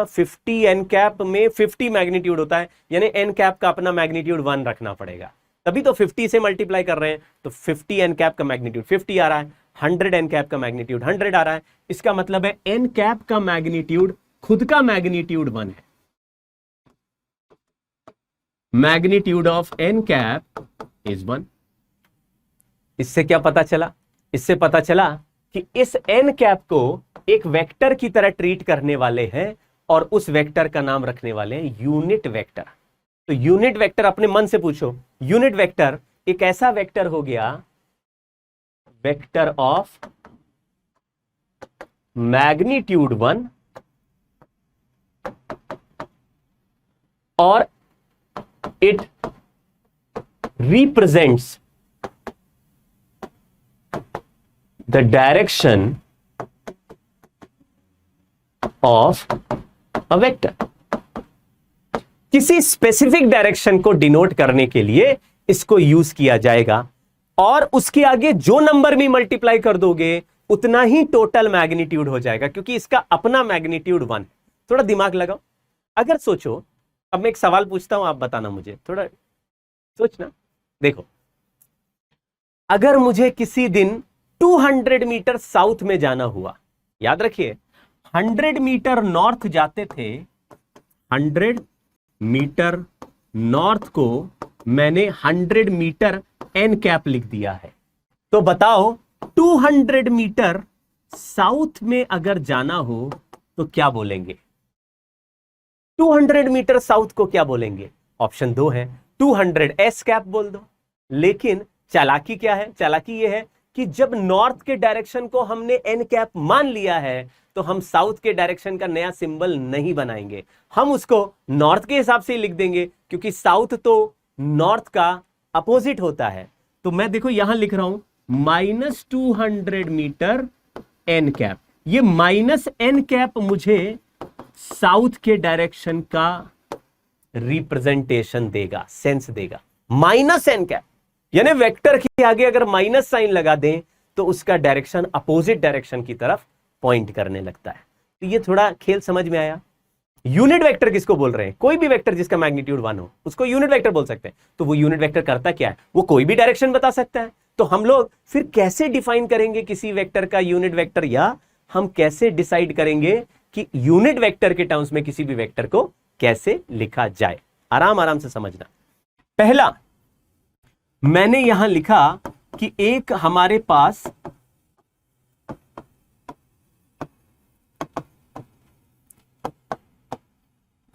B: 50 एन कैप में 50 मैग्नीट्यूड होता है, यानी एन कैप का अपना मैग्नीट्यूड 1 रखना पड़ेगा, तभी तो 50 से मल्टीप्लाई कर रहे हैं। तो 50 एन कैप का मैग्नीट्यूड 50 आ रहा है, 100 एन कैप का मैग्नीट्यूड 100 आ रहा है। इसका मतलब है एन कैप का मैग्नीट्यूड, खुद का मैग्नीट्यूड 1 है। Magnitude of n cap is 1। इससे क्या पता चला? इससे पता चला कि इस एन कैप को एक वेक्टर की तरह ट्रीट करने वाले हैं और उस वेक्टर का नाम रखने वाले हैं यूनिट वेक्टर। तो यूनिट वेक्टर अपने मन से पूछो, यूनिट वेक्टर एक ऐसा वेक्टर हो गया, वेक्टर ऑफ मैग्नीट्यूड 1 और it represents the direction of a vector. किसी स्पेसिफिक डायरेक्शन को डिनोट करने के लिए इसको यूज किया जाएगा और उसके आगे जो नंबर भी मल्टीप्लाई कर दोगे उतना ही टोटल मैग्नीट्यूड हो जाएगा, क्योंकि इसका अपना मैग्नीट्यूड 1 है। थोड़ा दिमाग लगाओ, अगर सोचो, अब मैं एक सवाल पूछता हूं, आप बताना मुझे, थोड़ा सोचना। देखो, अगर मुझे किसी दिन 200 मीटर साउथ में जाना हुआ, याद रखिए 100 मीटर नॉर्थ जाते थे, 100 मीटर नॉर्थ को मैंने 100 मीटर एन कैप लिख दिया है। तो बताओ 200 मीटर साउथ में अगर जाना हो तो क्या बोलेंगे? 200 मीटर साउथ को क्या बोलेंगे? ऑप्शन 2 है, 200 एस कैप बोल दो। लेकिन चालाकी क्या है? चालाकी यह है कि जब नॉर्थ के डायरेक्शन को हमने एन कैप मान लिया है तो हम साउथ के डायरेक्शन का नया सिंबल नहीं बनाएंगे, हम उसको नॉर्थ के हिसाब से ही लिख देंगे, क्योंकि साउथ तो नॉर्थ का अपोजिट होता है। तो मैं देखो यहां लिख रहा हूं -200 मीटर एन कैप। ये माइनस एन कैप मुझे साउथ के डायरेक्शन का रिप्रेजेंटेशन देगा, सेंस देगा। माइनस एन कैप यानी वेक्टर के आगे अगर माइनस साइन लगा दें तो उसका डायरेक्शन अपोजिट डायरेक्शन की तरफ पॉइंट करने लगता है। तो ये थोड़ा खेल समझ में आया। यूनिट वेक्टर किसको बोल रहे हैं? कोई भी वेक्टर जिसका मैग्नीट्यूड 1 हो उसको यूनिट वेक्टर बोल सकते हैं। तो वो यूनिट वेक्टर करता क्या है? वो कोई भी डायरेक्शन बता सकता है। तो हम लोग फिर कैसे डिफाइन करेंगे किसी वेक्टर का यूनिट वेक्टर, या हम कैसे डिसाइड करेंगे कि यूनिट वेक्टर के टर्म्स में किसी भी वेक्टर को कैसे लिखा जाए? आराम आराम से समझना। पहला, मैंने यहां लिखा कि एक हमारे पास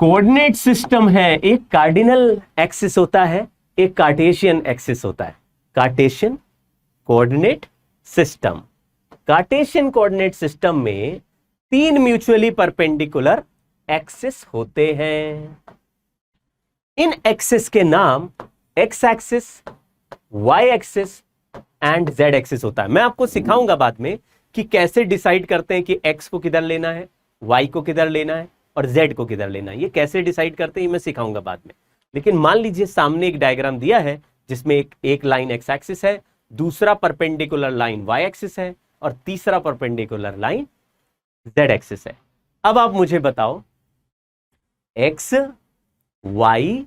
B: कोऑर्डिनेट सिस्टम है। एक कार्डिनल एक्सिस होता है, एक कार्टेशियन एक्सिस होता है। Cartesian coordinate system, Cartesian coordinate system में 3 म्यूचुअली परपेंडिकुलर एक्सिस होते हैं। इन एक्सिस के नाम x axis, y axis and z axis होता है। मैं आपको सिखाऊंगा बाद में कि कैसे डिसाइड करते हैं कि एक्स को किधर लेना है, वाई को किधर लेना है और जेड को किधर लेना है। ये कैसे डिसाइड करते हैं ये मैं सिखाऊंगा बाद में। लेकिन मान लीजिए सामने एक डायग्राम दिया है जिसमें एक लाइन एक्स एक्सिस है, दूसरा परपेंडिकुलर लाइन वाई एक्सिस है और तीसरा परपेंडिकुलर लाइन जेड एक्सिस है। अब आप मुझे बताओ एक्स, वाई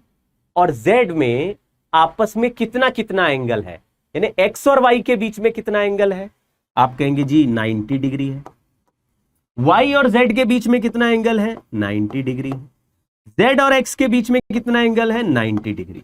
B: और जेड में आपस में कितना कितना एंगल है, यानी एक्स और वाई के बीच में कितना एंगल है? आप कहेंगे जी 90 डिग्री है। वाई और जेड के बीच में कितना एंगल है? 90 डिग्री है। जेड और एक्स के बीच में कितना एंगल है? 90 डिग्री।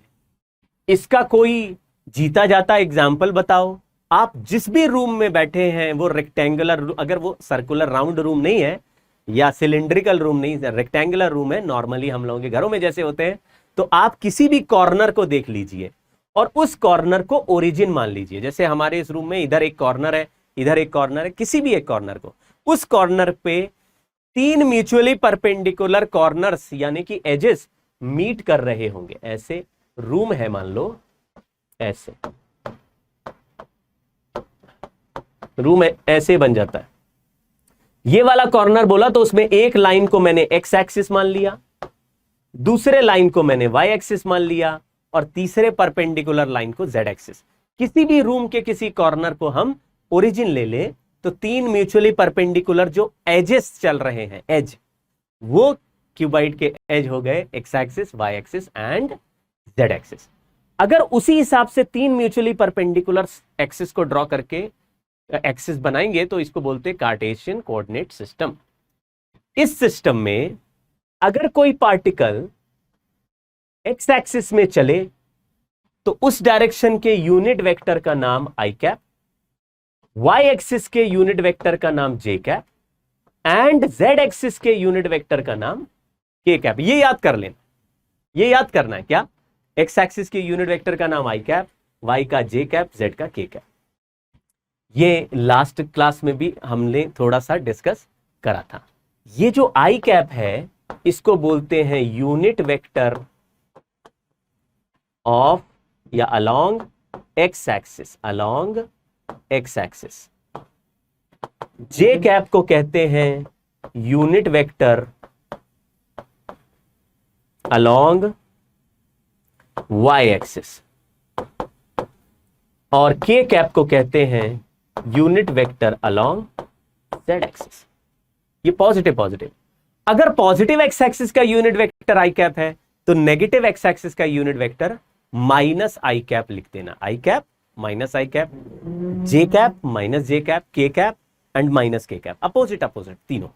B: इसका कोई जीता जाता एग्जाम्पल बताओ। आप जिस भी रूम में बैठे हैं वो रेक्टेंगुलर, अगर वो सर्कुलर राउंड रूम नहीं है या सिलिंड्रिकल रूम नहीं, रेक्टेंगुलर रूम है, नॉर्मली हम लोगों के घरों में जैसे होते हैं, तो आप किसी भी कॉर्नर को देख लीजिए और उस कॉर्नर को ओरिजिन मान लीजिए। जैसे हमारे इस रूम में इधर एक कॉर्नर है, इधर एक कॉर्नर है, किसी भी एक कॉर्नर को, उस कॉर्नर पे 3 म्यूचुअली परपेंडिकुलर कॉर्नर्स यानी कि एजेस मीट कर रहे होंगे। ऐसे रूम है, मान लो ऐसे रूम है, ऐसे बन जाता है। ये वाला कॉर्नर बोला तो उसमें एक लाइन को मैंने एक्स एक्सिस मान लिया, दूसरे लाइन को मैंने वाई एक्सिस मान लिया और तीसरे परपेंडिकुलर लाइन को जेड एक्सिस। किसी भी रूम के किसी कॉर्नर को हम ओरिजिन ले ले तो 3 म्यूचुअली परपेंडिकुलर जो एजेस चल रहे हैं, एज, वो क्यूबाइड के एज हो गए x axis, y axis and z axis. अगर उसी हिसाब से 3 म्यूचुअली परपेंडिकुलर एक्सिस को ड्रॉ करके एक्सिस बनाएंगे तो इसको बोलते हैं कार्टेशियन कोऑर्डिनेट सिस्टम। इस सिस्टम में अगर कोई पार्टिकल एक्स एक्सिस में चले तो उस डायरेक्शन के यूनिट वेक्टर का नाम आई कैप, y एक्सिस के यूनिट वेक्टर का नाम j cap and z axis के यूनिट वेक्टर का नाम k कैप। ये याद कर लेना, ये याद करना है क्या, x एक्सिस के यूनिट वेक्टर का नाम i कैप, y का j कैप, z का k कैप। ये लास्ट क्लास में भी हमने थोड़ा सा डिस्कस करा था। ये जो i कैप है इसको बोलते हैं यूनिट वेक्टर ऑफ या along x axis, along x axis. j cap को कहते हैं unit vector along y axis और k कैप को कहते हैं unit vector along z axis. ये पॉजिटिव पॉजिटिव। अगर पॉजिटिव x एक्सिस का यूनिट वेक्टर i कैप है तो नेगेटिव x एक्सिस का unit vector minus i cap लिख देना, i cap minus i cap, j cap minus j cap, k cap and minus k cap, opposite opposite तीनों।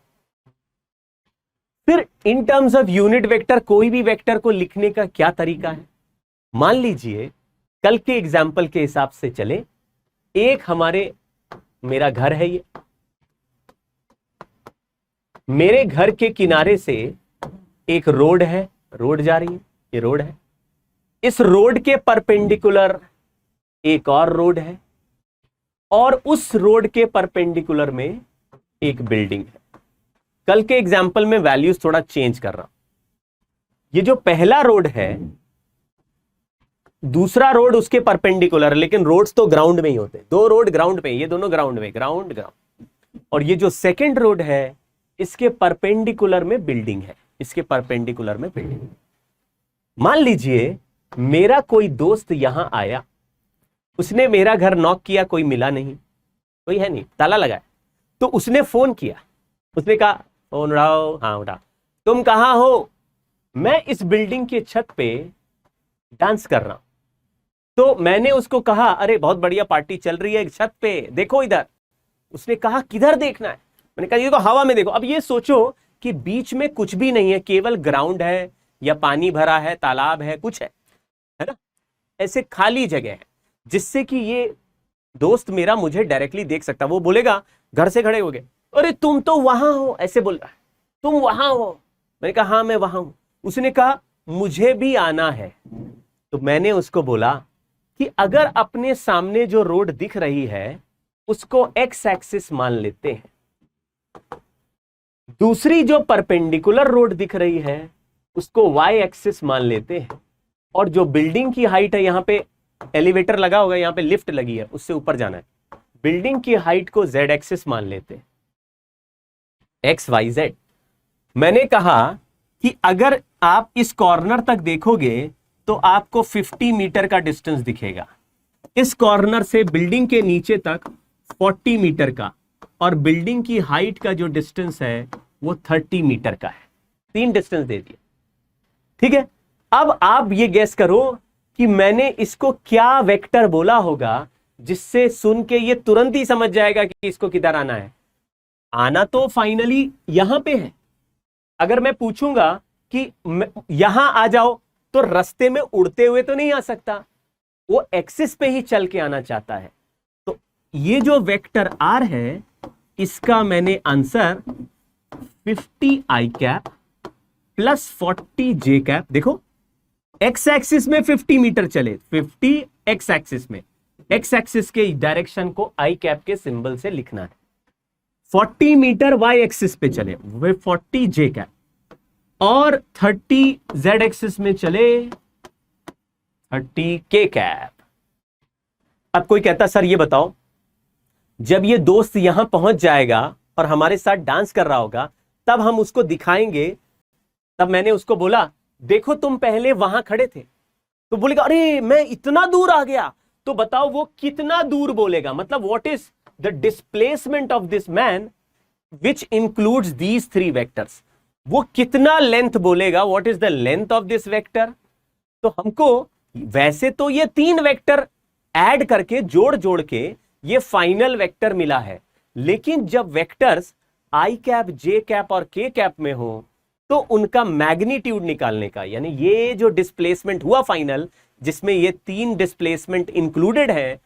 B: फिर in terms of unit vector कोई भी वेक्टर को लिखने का क्या तरीका है, मान लीजिए कल के एग्जाम्पल के हिसाब से चले, एक मेरा घर है, ये मेरे घर के किनारे से एक रोड है, रोड जा रही है, ये रोड है, इस रोड के परपेंडिकुलर एक और रोड है और उस रोड के परपेंडिकुलर में एक बिल्डिंग है। कल के एग्जाम्पल में वैल्यूज थोड़ा चेंज कर रहा हूं। ये जो पहला रोड है, दूसरा रोड उसके परपेंडिकुलर, लेकिन रोड्स तो ग्राउंड में ही होते हैं, दो रोड ग्राउंड पे, ये दोनों ग्राउंड में, ग्राउंड ग्राउंड। और ये जो सेकंड रोड है इसके परपेंडिकुलर में बिल्डिंग है, इसके परपेंडिकुलर में बिल्डिंग। मान लीजिए मेरा कोई दोस्त यहां आया, उसने मेरा घर नॉक किया, कोई मिला नहीं, कोई है नहीं, ताला लगा है, तो उसने फोन किया, उसने कहा फोन उठाओ, हाँ उठा, तुम कहां हो, मैं इस बिल्डिंग के छत पे डांस कर रहा हूं। तो मैंने उसको कहा अरे बहुत बढ़िया पार्टी चल रही है एक छत पे, देखो इधर। उसने कहा किधर देखना है, मैंने कहा ये तो हवा में देखो। अब ये सोचो कि बीच में कुछ भी नहीं है, केवल ग्राउंड है या पानी भरा है, तालाब है, कुछ है ना, ऐसे खाली जगह है, जिससे कि ये दोस्त मेरा मुझे डायरेक्टली देख सकता। वो बोलेगा घर से खड़े हो गए, अरे तुम तो वहां हो, ऐसे बोल रहा है, तुम वहां हो। मैंने कहा हाँ मैं वहां हूं। उसने कहा मुझे भी आना है। तो मैंने उसको बोला कि अगर अपने सामने जो रोड दिख रही है उसको एक्स एक्सिस मान लेते हैं, दूसरी जो परपेंडिकुलर रोड दिख रही है उसको वाई एक्सिस मान लेते हैं, और जो बिल्डिंग की हाइट है, यहां पे एलिवेटर लगा होगा, यहां पे लिफ्ट लगी है, उससे ऊपर जाना है, बिल्डिंग की हाइट को जेड एक्सिस मान लेते हैं, एक्स वाई जेड। मैंने कहा कि अगर आप इस कॉर्नर तक देखोगे तो आपको 50 मीटर का डिस्टेंस दिखेगा, इस कॉर्नर से बिल्डिंग के नीचे तक 40 मीटर का, और बिल्डिंग की हाइट का जो डिस्टेंस है वो 30 मीटर का है। 3 डिस्टेंस दे दिए, ठीक है। अब आप ये गेस करो कि मैंने इसको क्या वेक्टर बोला होगा जिससे सुन के ये तुरंत ही समझ जाएगा कि इसको किधर आना है। आना तो फाइनली यहां पे है। अगर मैं पूछूंगा कि यहां आ जाओ तो रास्ते में उड़ते हुए तो नहीं आ सकता, वो एक्सिस पे ही चल के आना चाहता है। तो ये जो वेक्टर आर है इसका मैंने आंसर 50 आई कैप प्लस 40 जे कैप, देखो एक्स एक्सिस में 50 मीटर चले, 50 एक्स एक्सिस में, एक्स एक्सिस के डायरेक्शन को आई कैप के सिंबल से लिखना है। 40 मीटर वाई एक्सिस पे चले वे 40 जे कैप, और 30 जेड एक्सिस में चले 30 के कैप। अब कोई कहता सर ये बताओ, जब ये दोस्त यहां पहुंच जाएगा और हमारे साथ डांस कर रहा होगा तब हम उसको दिखाएंगे। तब मैंने उसको बोला देखो तुम पहले वहां खड़े थे, तो बोलेगा अरे मैं इतना दूर आ गया। तो बताओ वो कितना दूर बोलेगा, मतलब what is the displacement of this man which includes these 3 vectors. वो कितना लेंथ बोलेगा, what is the length of this vector. तो हमको वैसे तो ये 3 वेक्टर ऐड करके जोड़ जोड़ के ये फाइनल वेक्टर मिला है, लेकिन जब वेक्टर्स आई कैप, जे कैप और के कैप में हो तो उनका मैग्नीट्यूड निकालने का, यानी ये जो डिस्प्लेसमेंट हुआ फाइनल जिसमें ये 3 डिस्प्लेसमेंट इंक्लूडेड है,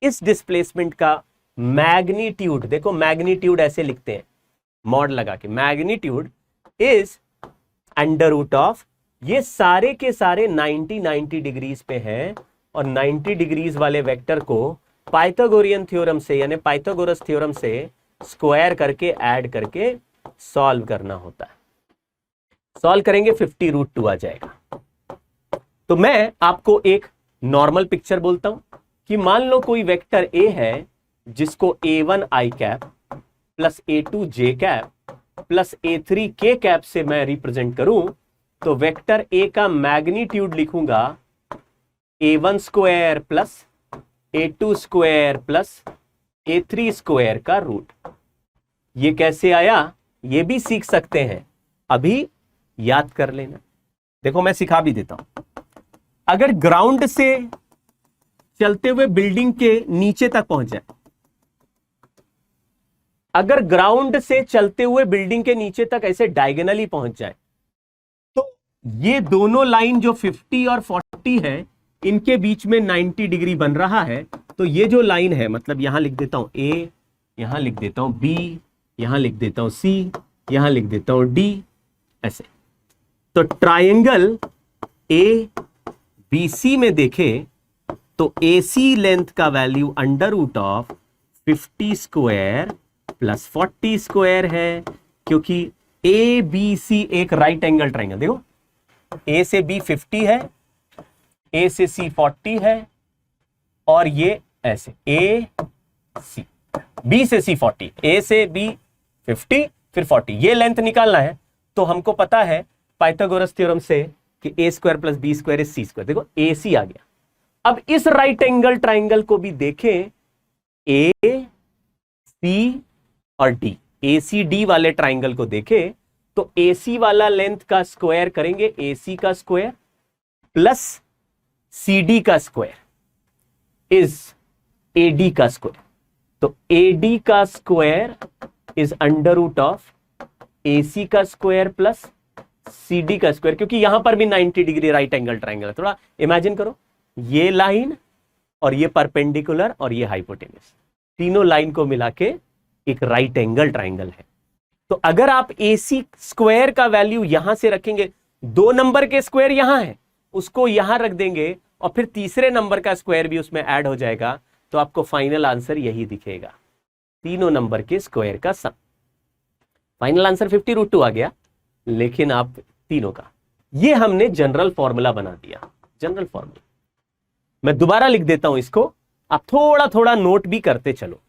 B: इस डिस्प्लेसमेंट का मैग्नीट्यूड, देखो मैग्नीट्यूड ऐसे लिखते हैं मॉड लगा के, magnitude is under root of, ये सारे के सारे 90 डिग्रीज पे हैं और 90 डिग्रीज वाले वेक्टर को पाइथागोरियन थ्योरम से यानी पाइथागोरस थ्योरम से स्क्वायर करके ऐड करके सॉल्व करना होता है। सॉल्व करेंगे 50√2 आ जाएगा। तो मैं आपको एक नॉर्मल पिक्चर बोलता हूं कि मान लो कोई वेक्टर ए है जिसको A1 i cap plus A2 j cap plus A3 k cap से मैं रिप्रेजेंट करूं, तो वेक्टर ए का मैग्नीट्यूड लिखूंगा A1 square plus A2 square plus A3 square का रूट। ये कैसे आया ये भी सीख सकते हैं, अभी याद कर लेना। देखो मैं सिखा भी देता हूं। अगर ग्राउंड से चलते हुए बिल्डिंग के नीचे तक पहुंच जाए, अगर ग्राउंड से चलते हुए बिल्डिंग के नीचे तक ऐसे डायगोनली पहुंच जाए, तो ये दोनों लाइन जो 50 और 40 है इनके बीच में 90 डिग्री बन रहा है। तो ये जो लाइन है, मतलब यहां लिख देता हूं ए, यहां लिख देता हूं बी, यहां लिख देता हूं सी, यहां लिख देता हूं डी, ऐसे। तो ट्रायंगल ए बी सी में देखें तो ए सी लेंथ का value under root of 50 square plus 40 square है, क्योंकि ए बी सी एक राइट एंगल ट्रायंगल। देखो ए से बी 50 है, ए से सी 40 है और ये ऐसे ए सी, बी से सी 40, ए से बी 50 फिर 40, ये लेंथ निकालना है। तो हमको पता है पाइथागोरस थ्योरम से कि A square plus B square is C square. देखो ए सी आ गया। अब इस राइट एंगल ट्राइंगल को भी देखें, ए सी और डी, ए सी डी वाले ट्राइंगल को देखें तो ए सी वाला लेंथ का स्क्वायर करेंगे ए सी का स्क्वायर प्लस सी डी का स्क्वायर इज ए डी का स्क्वायर। तो ए डी का square is under root of A C का स्क्वायर प्लस सी डी का स्क्वायर, क्योंकि यहां पर भी 90 डिग्री राइट एंगल ट्राइंगल है। थोड़ा इमेजिन करो, ये लाइन और ये परपेंडिकुलर और ये हाइपोटेन्यूस, तीनों लाइन को मिला के एक राइट एंगल ट्राइंगल है। तो अगर आप ए सी स्क्वायर का वैल्यू यहां से रखेंगे, 2 नंबर के स्क्वायर यहां है उसको यहां रख देंगे और फिर तीसरे नंबर का स्क्वायर भी उसमें ऐड हो जाएगा, तो आपको फाइनल आंसर यही दिखेगा, तीनों नंबर के स्क्वायर का सम। फाइनल आंसर 50√2 आ गया, लेकिन आप तीनों का, ये हमने जनरल फॉर्मूला बना दिया। जनरल फॉर्मूला मैं दोबारा लिख देता हूं इसको, आप थोड़ा थोड़ा नोट भी करते चलो,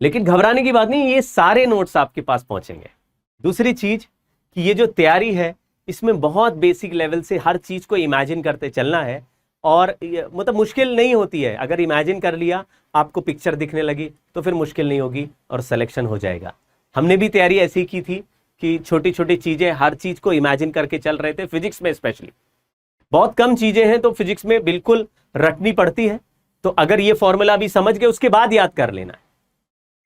B: लेकिन घबराने की बात नहीं, ये सारे नोट्स आपके पास पहुंचेंगे। दूसरी चीज कि ये जो तैयारी है इसमें बहुत बेसिक लेवल से हर चीज को इमेजिन करते चलना है, और मतलब मुश्किल नहीं होती है। अगर इमेजिन कर लिया, आपको पिक्चर दिखने लगी तो फिर मुश्किल नहीं होगी और सिलेक्शन हो जाएगा। हमने भी तैयारी ऐसी की थी कि छोटी छोटी चीजें, हर चीज को इमेजिन करके चल रहे थे। फिजिक्स में स्पेशली बहुत कम चीजें हैं तो फिजिक्स में बिल्कुल रटनी पड़ती है, तो अगर ये फॉर्मूला भी समझ गए उसके बाद याद कर लेना है।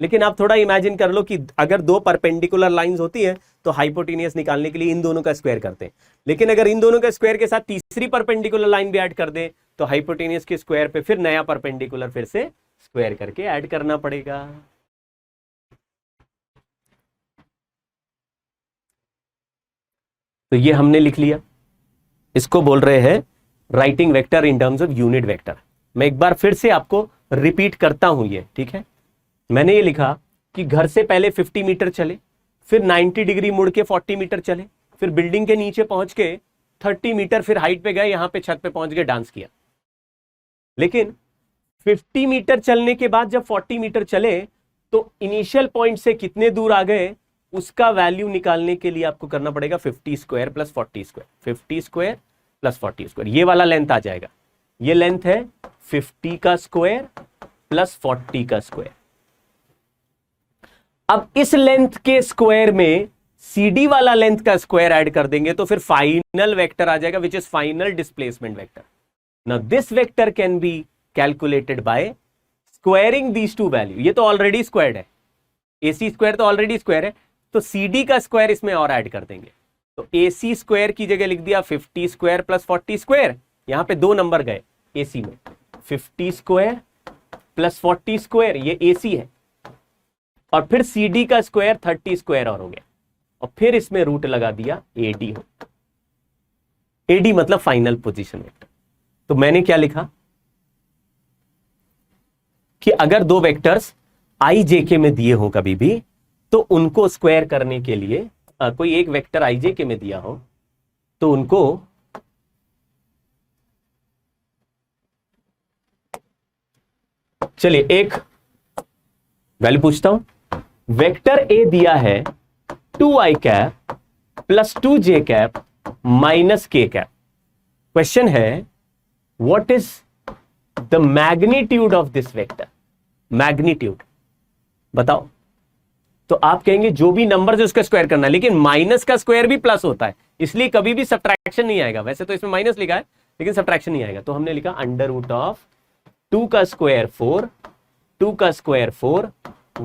B: लेकिन आप थोड़ा इमेजिन कर लो कि अगर 2 परपेंडिकुलर लाइंस होती हैं तो हाइपोटेनियस निकालने के लिए इन दोनों का स्क्वायर करते हैं, लेकिन अगर इन दोनों का स्क्वायर के साथ तीसरी परपेंडिकुलर लाइन भी ऐड कर दें तो हाइपोटेनियस के स्क्वायर पे फिर नया परपेंडिकुलर फिर से स्क्वायर करके ऐड करना पड़ेगा। तो ये हमने लिख लिया, इसको बोल रहे हैं writing vector in terms of unit vector. मैं एक बार फिर से आपको रिपीट करता हूं ये, ठीक है। मैंने ये लिखा कि घर से पहले 50 मीटर चले, फिर 90 डिग्री मुड़ के 40 मीटर चले, फिर बिल्डिंग के नीचे पहुंच के 30 मीटर फिर हाइट पे गए, यहां पे छत पे पहुंच के डांस किया। लेकिन 50 मीटर चलने के बाद जब 40 मीटर चले तो इनिशियल पॉइंट से कितने दूर आ गए उसका वैल्यू निकालने के लिए आपको करना पड़ेगा 50 square plus 40 square, 50 square plus 40 square, ये वाला लेंथ आ जाएगा। ये लेंथ है 50 का स्क्वायर प्लस 40 का स्क्वायर। अब इस लेंथ के स्क्वायर में CD वाला लेंथ का स्क्वायर ऐड कर देंगे तो फिर फाइनल वेक्टर आ जाएगा, which is final displacement vector. Now this vector can be calculated by squaring these two value. ये तो ऑलरेडी स्क्वायर्ड है, AC स्क्वायर तो ऑलरेडी स्क्वायर है, तो CD का स्क्वायर इसमें और ऐड कर देंगे। तो AC स्क्वायर की जगह लिख दिया 50 स्क्वायर प्लस 40 स्क्वायर, यहां पे 2 नंबर गए AC में, 50 स्क्वायर प्लस 40 स्क्वायर, ये AC है, और फिर CD का स्क्वायर 30 स्क्वायर और हो गया, और फिर इसमें रूट लगा दिया AD हो। AD मतलब फाइनल पोजीशन वेक्टर। तो मैंने क्या लिखा कि अगर दो वेक्टर्स IJK में दिए हो कभी भी, तो उनको स्क्वायर करने के लिए कोई एक वेक्टर IJK में दिया हो तो उनको चलिए एक वैल्यू पूछता हूं। वेक्टर A दिया है 2i cap plus 2j cap minus k cap. Question है what is the magnitude of this vector. Magnitude बताओ। तो आप कहेंगे जो भी नंबर है उसका स्क्वायर करना है, लेकिन माइनस का स्क्वायर भी प्लस होता है, इसलिए कभी भी सब्ट्रैक्शन नहीं आएगा। वैसे तो इसमें माइनस लिखा है लेकिन सब्ट्रैक्शन नहीं आएगा, तो हमने लिखा अंडर रूट ऑफ 2 का स्क्वायर 4, 2 का स्क्वायर 4,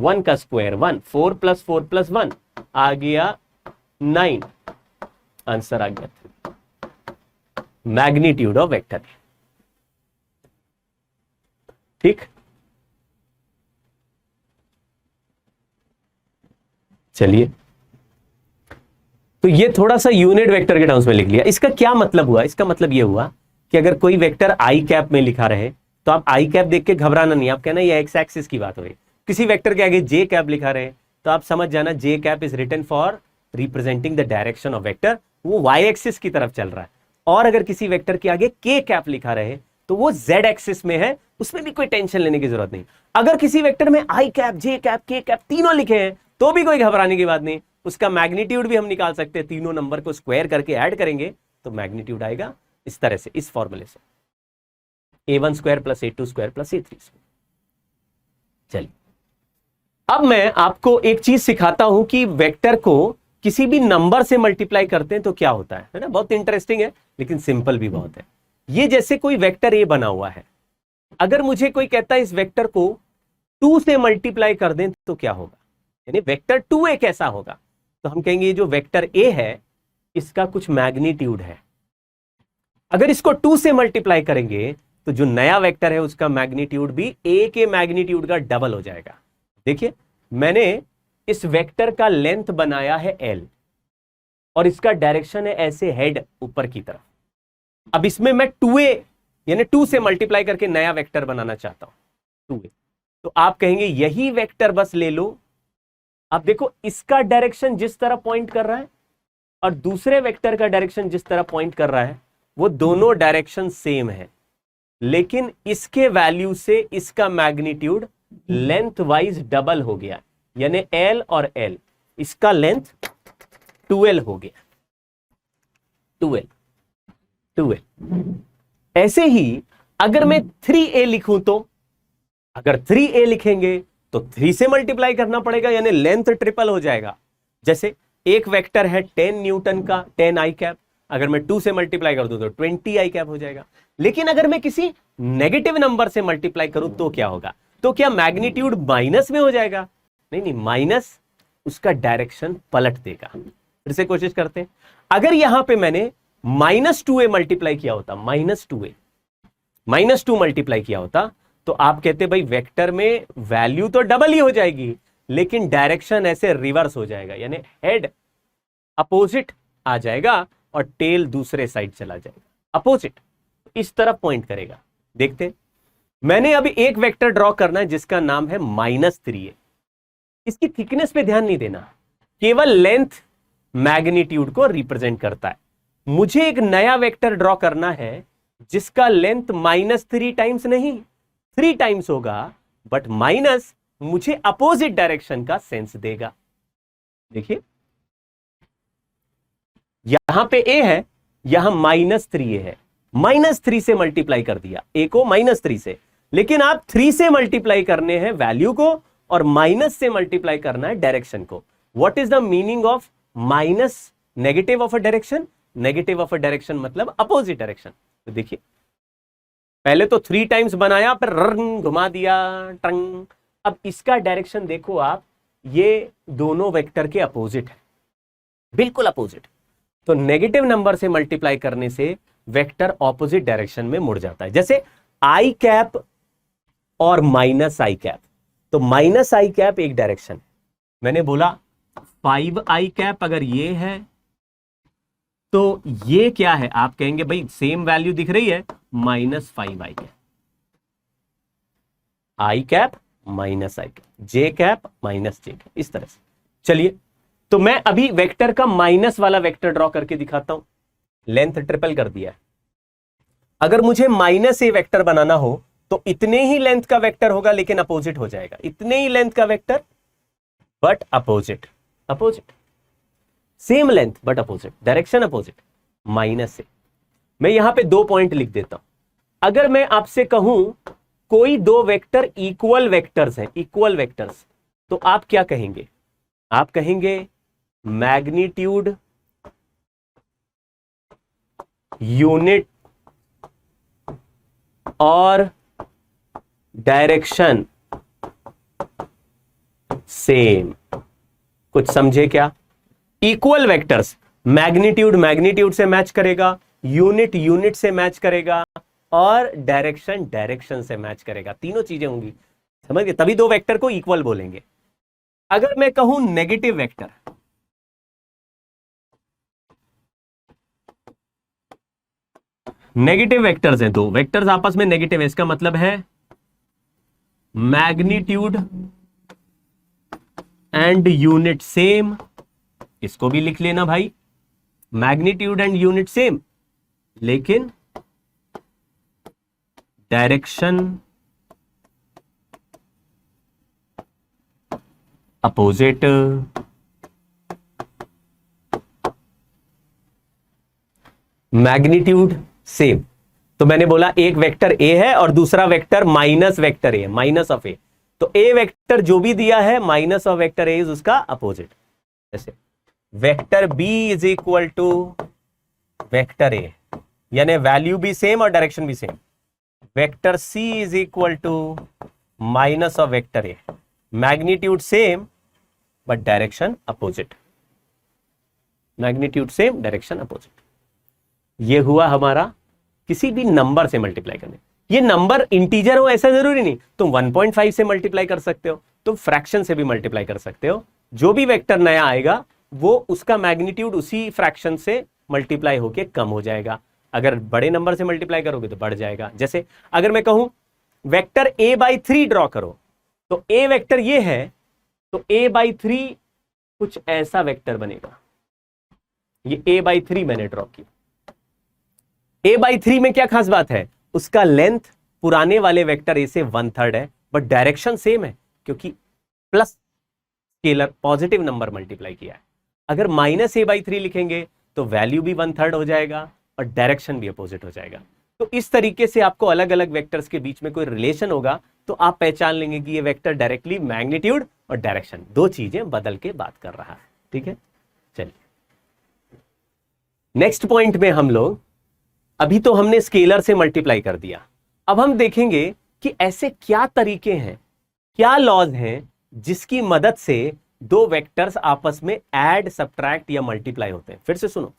B: 1 का स्क्वायर 1, 4 प्लस 4 प्लस 1 आ गया 9, आंसर आ गया 3। Magnitude of vector. ठीक, चलिए तो ये थोड़ा सा यूनिट वेक्टर के टर्म्स में लिख लिया। इसका क्या मतलब हुआ? इसका मतलब ये हुआ कि अगर कोई वेक्टर आई कैप में लिखा रहे तो आप आई कैप देख के घबराना नहीं, आप कहना ये एक्स एक्सिस की बात हो रही। किसी वेक्टर के आगे जे कैप लिखा रहे तो आप समझ जाना J cap is written for representing the direction of vector, वो वाई एक्सिस की तरफ चल रहा है। और अगर किसी वेक्टर के आगे के कैप लिखा रहे तो वो जेड एक्सिस में है, उसमें भी कोई टेंशन लेने की जरूरत नहीं। अगर किसी वेक्टर में आई कैप, जे कैप, के कैप तीनों लिखे हैं तो भी कोई घबराने की बात नहीं, उसका मैग्नीट्यूड भी हम निकाल सकते हैं। तीनों नंबर को स्क्वायर करके ऐड करेंगे तो मैग्नीट्यूड आएगा इस तरह से, इस फॉर्मूले से, a1 square plus a2 square plus a3 square. चलिए अब मैं आपको एक चीज सिखाता हूं कि वेक्टर को किसी भी नंबर से मल्टीप्लाई करते हैं तो क्या होता है ना। बहुत इंटरेस्टिंग है लेकिन सिंपल भी बहुत है। ये जैसे कोई वेक्टर ए बना हुआ है, अगर मुझे कोई कहता है इस वेक्टर को 2 से मल्टीप्लाई कर दें तो क्या होगा, यानी वेक्टर 2a कैसा होगा, तो हम कहेंगे ये जो वेक्टर a है इसका कुछ मैग्नीट्यूड है। अगर इसको 2 से मल्टीप्लाई करेंगे तो जो नया वेक्टर है उसका मैग्नीट्यूड भी a के मैग्नीट्यूड का डबल हो जाएगा। देखिए मैंने इस वेक्टर का लेंथ बनाया है l और इसका डायरेक्शन है ऐसे हेड ऊपर की तरफ। अब इसमें मैं 2a यानी 2 से मल्टीप्लाई करके नया वेक्टर बनाना चाहता हूं 2a, तो आप कहेंगे यही वेक्टर बस ले लो। अब देखो इसका डायरेक्शन जिस तरह पॉइंट कर रहा है और दूसरे वेक्टर का डायरेक्शन जिस तरह पॉइंट कर रहा है वो दोनों डायरेक्शन सेम है, लेकिन इसके वैल्यू से इसका मैग्नीट्यूड लेंथ वाइज डबल हो गया, यानी L और L, इसका लेंथ 2L हो गया, 2L। ऐसे ही अगर मैं 3a लिखूं तो अगर 3a लिखेंगे तो 3 से मल्टीप्लाई करना पड़ेगा, यानी लेंथ ट्रिपल हो जाएगा। जैसे एक वेक्टर है 10 न्यूटन का 10 आई कैप, अगर मैं 2 से मल्टीप्लाई कर दूं तो 20 आई कैप हो जाएगा। लेकिन अगर मैं किसी नेगेटिव नंबर से मल्टीप्लाई करूं तो क्या होगा, तो क्या मैग्नीट्यूड माइनस में हो जाएगा? नहीं, माइनस उसका डायरेक्शन पलट देगा। फिर से कोशिश करते हैं। अगर यहां पे मैंने -2a मल्टीप्लाई किया होता, -2 मल्टीप्लाई किया होता तो आप कहते भाई वेक्टर में वैल्यू तो डबल ही हो जाएगी लेकिन डायरेक्शन ऐसे रिवर्स हो जाएगा, यानी हेड अपोजिट आ जाएगा और टेल दूसरे साइड चला जाएगा, अपोजिट इस तरफ पॉइंट करेगा। देखते हैं, मैंने अभी एक वेक्टर ड्रॉ करना है जिसका नाम है -3a। इसकी थिकनेस पे ध्यान नहीं देना, केवल लेंथ मैग्नीट्यूड को रिप्रेजेंट करता है। मुझे एक नया वेक्टर ड्रॉ करना है जिसका लेंथ -3 टाइम्स नहीं 3 टाइम्स होगा, बट माइनस मुझे अपोजिट डायरेक्शन का सेंस देगा। देखिए यहां पे a है, यहां -3a है, -3 से मल्टीप्लाई कर दिया a को -3 से, लेकिन आप 3 से मल्टीप्लाई करने हैं वैल्यू को और माइनस से मल्टीप्लाई करना है डायरेक्शन को। What is the meaning of minus? Negative of a direction, negative of a direction मतलब अपोजिट डायरेक्शन। तो देखिए पहले तो 3 टाइम्स बनाया फिर रंग घुमा दिया टंग। अब इसका डायरेक्शन देखो आप, ये दोनों वेक्टर के अपोजिट है, बिल्कुल अपोजिट। तो नेगेटिव नंबर से मल्टीप्लाई करने से वेक्टर ऑपोजिट डायरेक्शन में मुड़ जाता है। जैसे आई कैप और माइनस आई कैप। तो माइनस आई कैप एक डायरेक्शन, मैंने बोला 5 आई कैप अगर ये है तो ये क्या है, आप कहेंगे भाई सेम वैल्यू दिख रही है, -5 आई कैप, आई कैप माइनस आई कैप, जे कैप माइनस जे कैप, इस तरह से। चलिए, तो मैं अभी वेक्टर का माइनस वाला वेक्टर ड्रॉ करके दिखाता हूं। लेंथ ट्रिपल कर दिया है। अगर मुझे -a वेक्टर बनाना हो तो इतने ही लेंथ का वेक्टर होगा लेकिन अपोजिट हो जाएगा, इतने ही लेंथ का vector but opposite, opposite, same length but opposite, direction opposite, -a। मैं यहां पे 2 पॉइंट लिख देता हूं। अगर मैं आपसे कहूं कोई 2 वेक्टर इक्वल वेक्टर्स हैं, इक्वल वेक्टर्स, तो आप क्या कहेंगे? आप कहेंगे मैग्नीट्यूड यूनिट और डायरेक्शन सेम। कुछ समझे क्या? इक्वल वेक्टर्स, मैग्नीट्यूड मैग्नीट्यूड से मैच करेगा, यूनिट यूनिट से मैच करेगा और डायरेक्शन डायरेक्शन से मैच करेगा। तीनों चीजें होंगी, समझ गए? तभी 2 वेक्टर को इक्वल बोलेंगे। अगर मैं कहूं नेगेटिव वेक्टर, नेगेटिव वेक्टर्स हैं, 2 वेक्टर्स आपस में नेगेटिव है, इसका मतलब है मैग्नीट्यूड एंड यूनिट सेम। इसको भी लिख लेना भाई, मैग्नीट्यूड एंड यूनिट सेम लेकिन डायरेक्शन अपोजिट। मैग्नीट्यूड सेम, तो मैंने बोला एक वेक्टर ए है और दूसरा vector minus vector A, minus of A, तो ए वेक्टर जो भी दिया है minus of vector A is उसका अपोजिट। जैसे vector B is equal to vector A, यानी वैल्यू भी सेम और डायरेक्शन भी same. Vector C is equal to minus of vector A, magnitude same but direction opposite, magnitude same direction opposite. ये हुआ हमारा किसी भी नंबर से मल्टीप्लाई करने। ये नंबर इंटीजर हो ऐसा जरूरी नहीं, तुम 1.5 से मल्टीप्लाई कर सकते हो, तुम फ्रैक्शन से भी मल्टीप्लाई कर सकते हो। जो भी वेक्टर नया आएगा वो उसका मैग्नीट्यूड उसी फ्रैक्शन से मल्टीप्लाई होके कम हो जाएगा। अगर बड़े नंबर से मल्टीप्लाई करोगे तो बढ़ जाएगा। जैसे अगर मैं कहूं वेक्टर a/3 ड्रॉ करो, तो a वेक्टर ये है, तो a/3 कुछ ऐसा वेक्टर बनेगा। ये a/3 मैंने ड्रॉ किया। a/3 में क्या खास बात है? उसका लेंथ पुराने वाले वेक्टर a से 1/3 है, बट डायरेक्शन सेम है क्योंकि plus scalar positive number multiply किया है। अगर -a/3 लिखेंगे तो वैल्यू भी 1/3 हो जाएगा और डायरेक्शन भी अपोजिट हो जाएगा। तो इस तरीके से आपको अलग अलग वेक्टर्स के बीच में कोई रिलेशन होगा तो आप पहचान लेंगे कि ये वेक्टर डायरेक्टली मैग्नीट्यूड और डायरेक्शन 2 चीजें बदल के बात कर रहा है। ठीक है, चलिए नेक्स्ट पॉइंट में हम लोग, अभी तो हमने स्केलर से मल्टीप्लाई कर दिया, अब हम देखेंगे कि ऐसे क्या तरीके हैं, क्या लॉज हैं जिसकी मदद से 2 वेक्टर्स आपस में ऐड, सब्ट्रैक्ट या मल्टीप्लाई होते हैं। फिर से सुनो,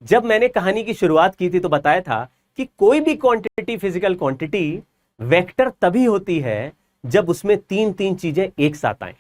B: जब मैंने कहानी की शुरुआत की थी तो बताया था कि कोई भी क्वांटिटी, फिजिकल क्वांटिटी वेक्टर तभी होती है जब उसमें 3 चीजें एक साथ आए।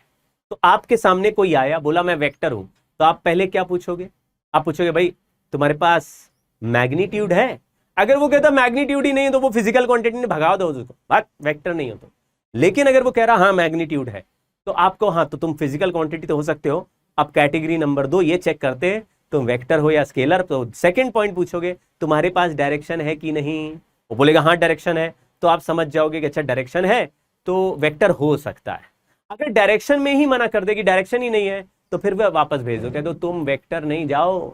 B: तो आपके सामने कोई आया, बोला मैं वेक्टर हूं, तो आप पहले क्या पूछोगे? आप पूछोगे भाई तुम्हारे पास मैग्नीट्यूड है? अगर वो कहता मैग्नीट्यूड ही नहीं है तो वो फिजिकल क्वांटिटी ने भगा दो उसको, बात वेक्टर नहीं हो तो। लेकिन अगर वो कह रहा हाँ मैग्नीट्यूड है, तो आपको हाँ, तो तुम फिजिकल क्वांटिटी तो हो सकते हो। अब कैटेगरी नंबर 2 ये चेक करते हैं तुम वेक्टर हो या स्केलर। तो सेकंड पॉइंट पूछोगे तुम्हारे पास डायरेक्शन है कि नहीं, वो बोलेगा हाँ डायरेक्शन है, तो आप समझ जाओगे कि अच्छा डायरेक्शन है तो वेक्टर हो सकता है। अगर डायरेक्शन में ही मना कर दे कि डायरेक्शन ही नहीं है तो फिर वह वापस भेज दो, कह दो तुम वेक्टर नहीं, जाओ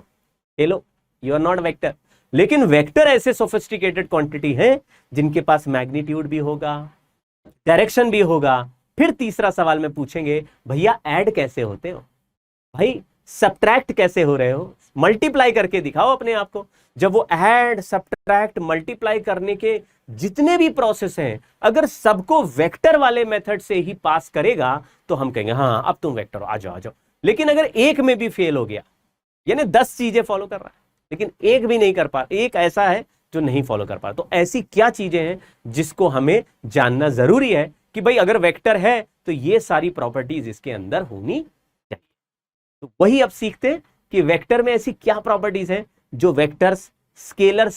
B: hello, you are not vector. लेकिन वेक्टर ऐसे सोफिस्टिकेटेड क्वांटिटी हैं जिनके पास मैग्नीट्यूड भी होगा, डायरेक्शन भी होगा। फिर तीसरा सवाल में पूछेंगे भैया ऐड कैसे होते हो, भाई सब्ट्रैक्ट कैसे हो रहे हो, मल्टीप्लाई करके दिखाओ अपने आप को। जब वो ऐड, सब्ट्रैक्ट, मल्टीप्लाई करने के जितने भी प्रोसेस हैं, अगर सबको वेक्टर वाले मेथड से ही पास करेगा तो हम कहेंगे हाँ अब तुम वेक्टर हो, आ जाओ आ जाओ। लेकिन अगर एक में भी फेल हो गया, यानी 10 चीजें फॉलो कर रहा है लेकिन एक भी नहीं कर पा, एक ऐसा है जो नहीं फॉलो कर पा रहा। तो ऐसी क्या चीजें हैं जिसको हमें जानना जरूरी है कि भाई अगर वेक्टर है तो ये सारी प्रॉपर्टीज इसके अंदर होनी चाहिए। तो वही अब सीखते हैं कि वेक्टर में ऐसी क्या प्रॉपर्टीज हैं जो वेक्टर्स स्केलर्स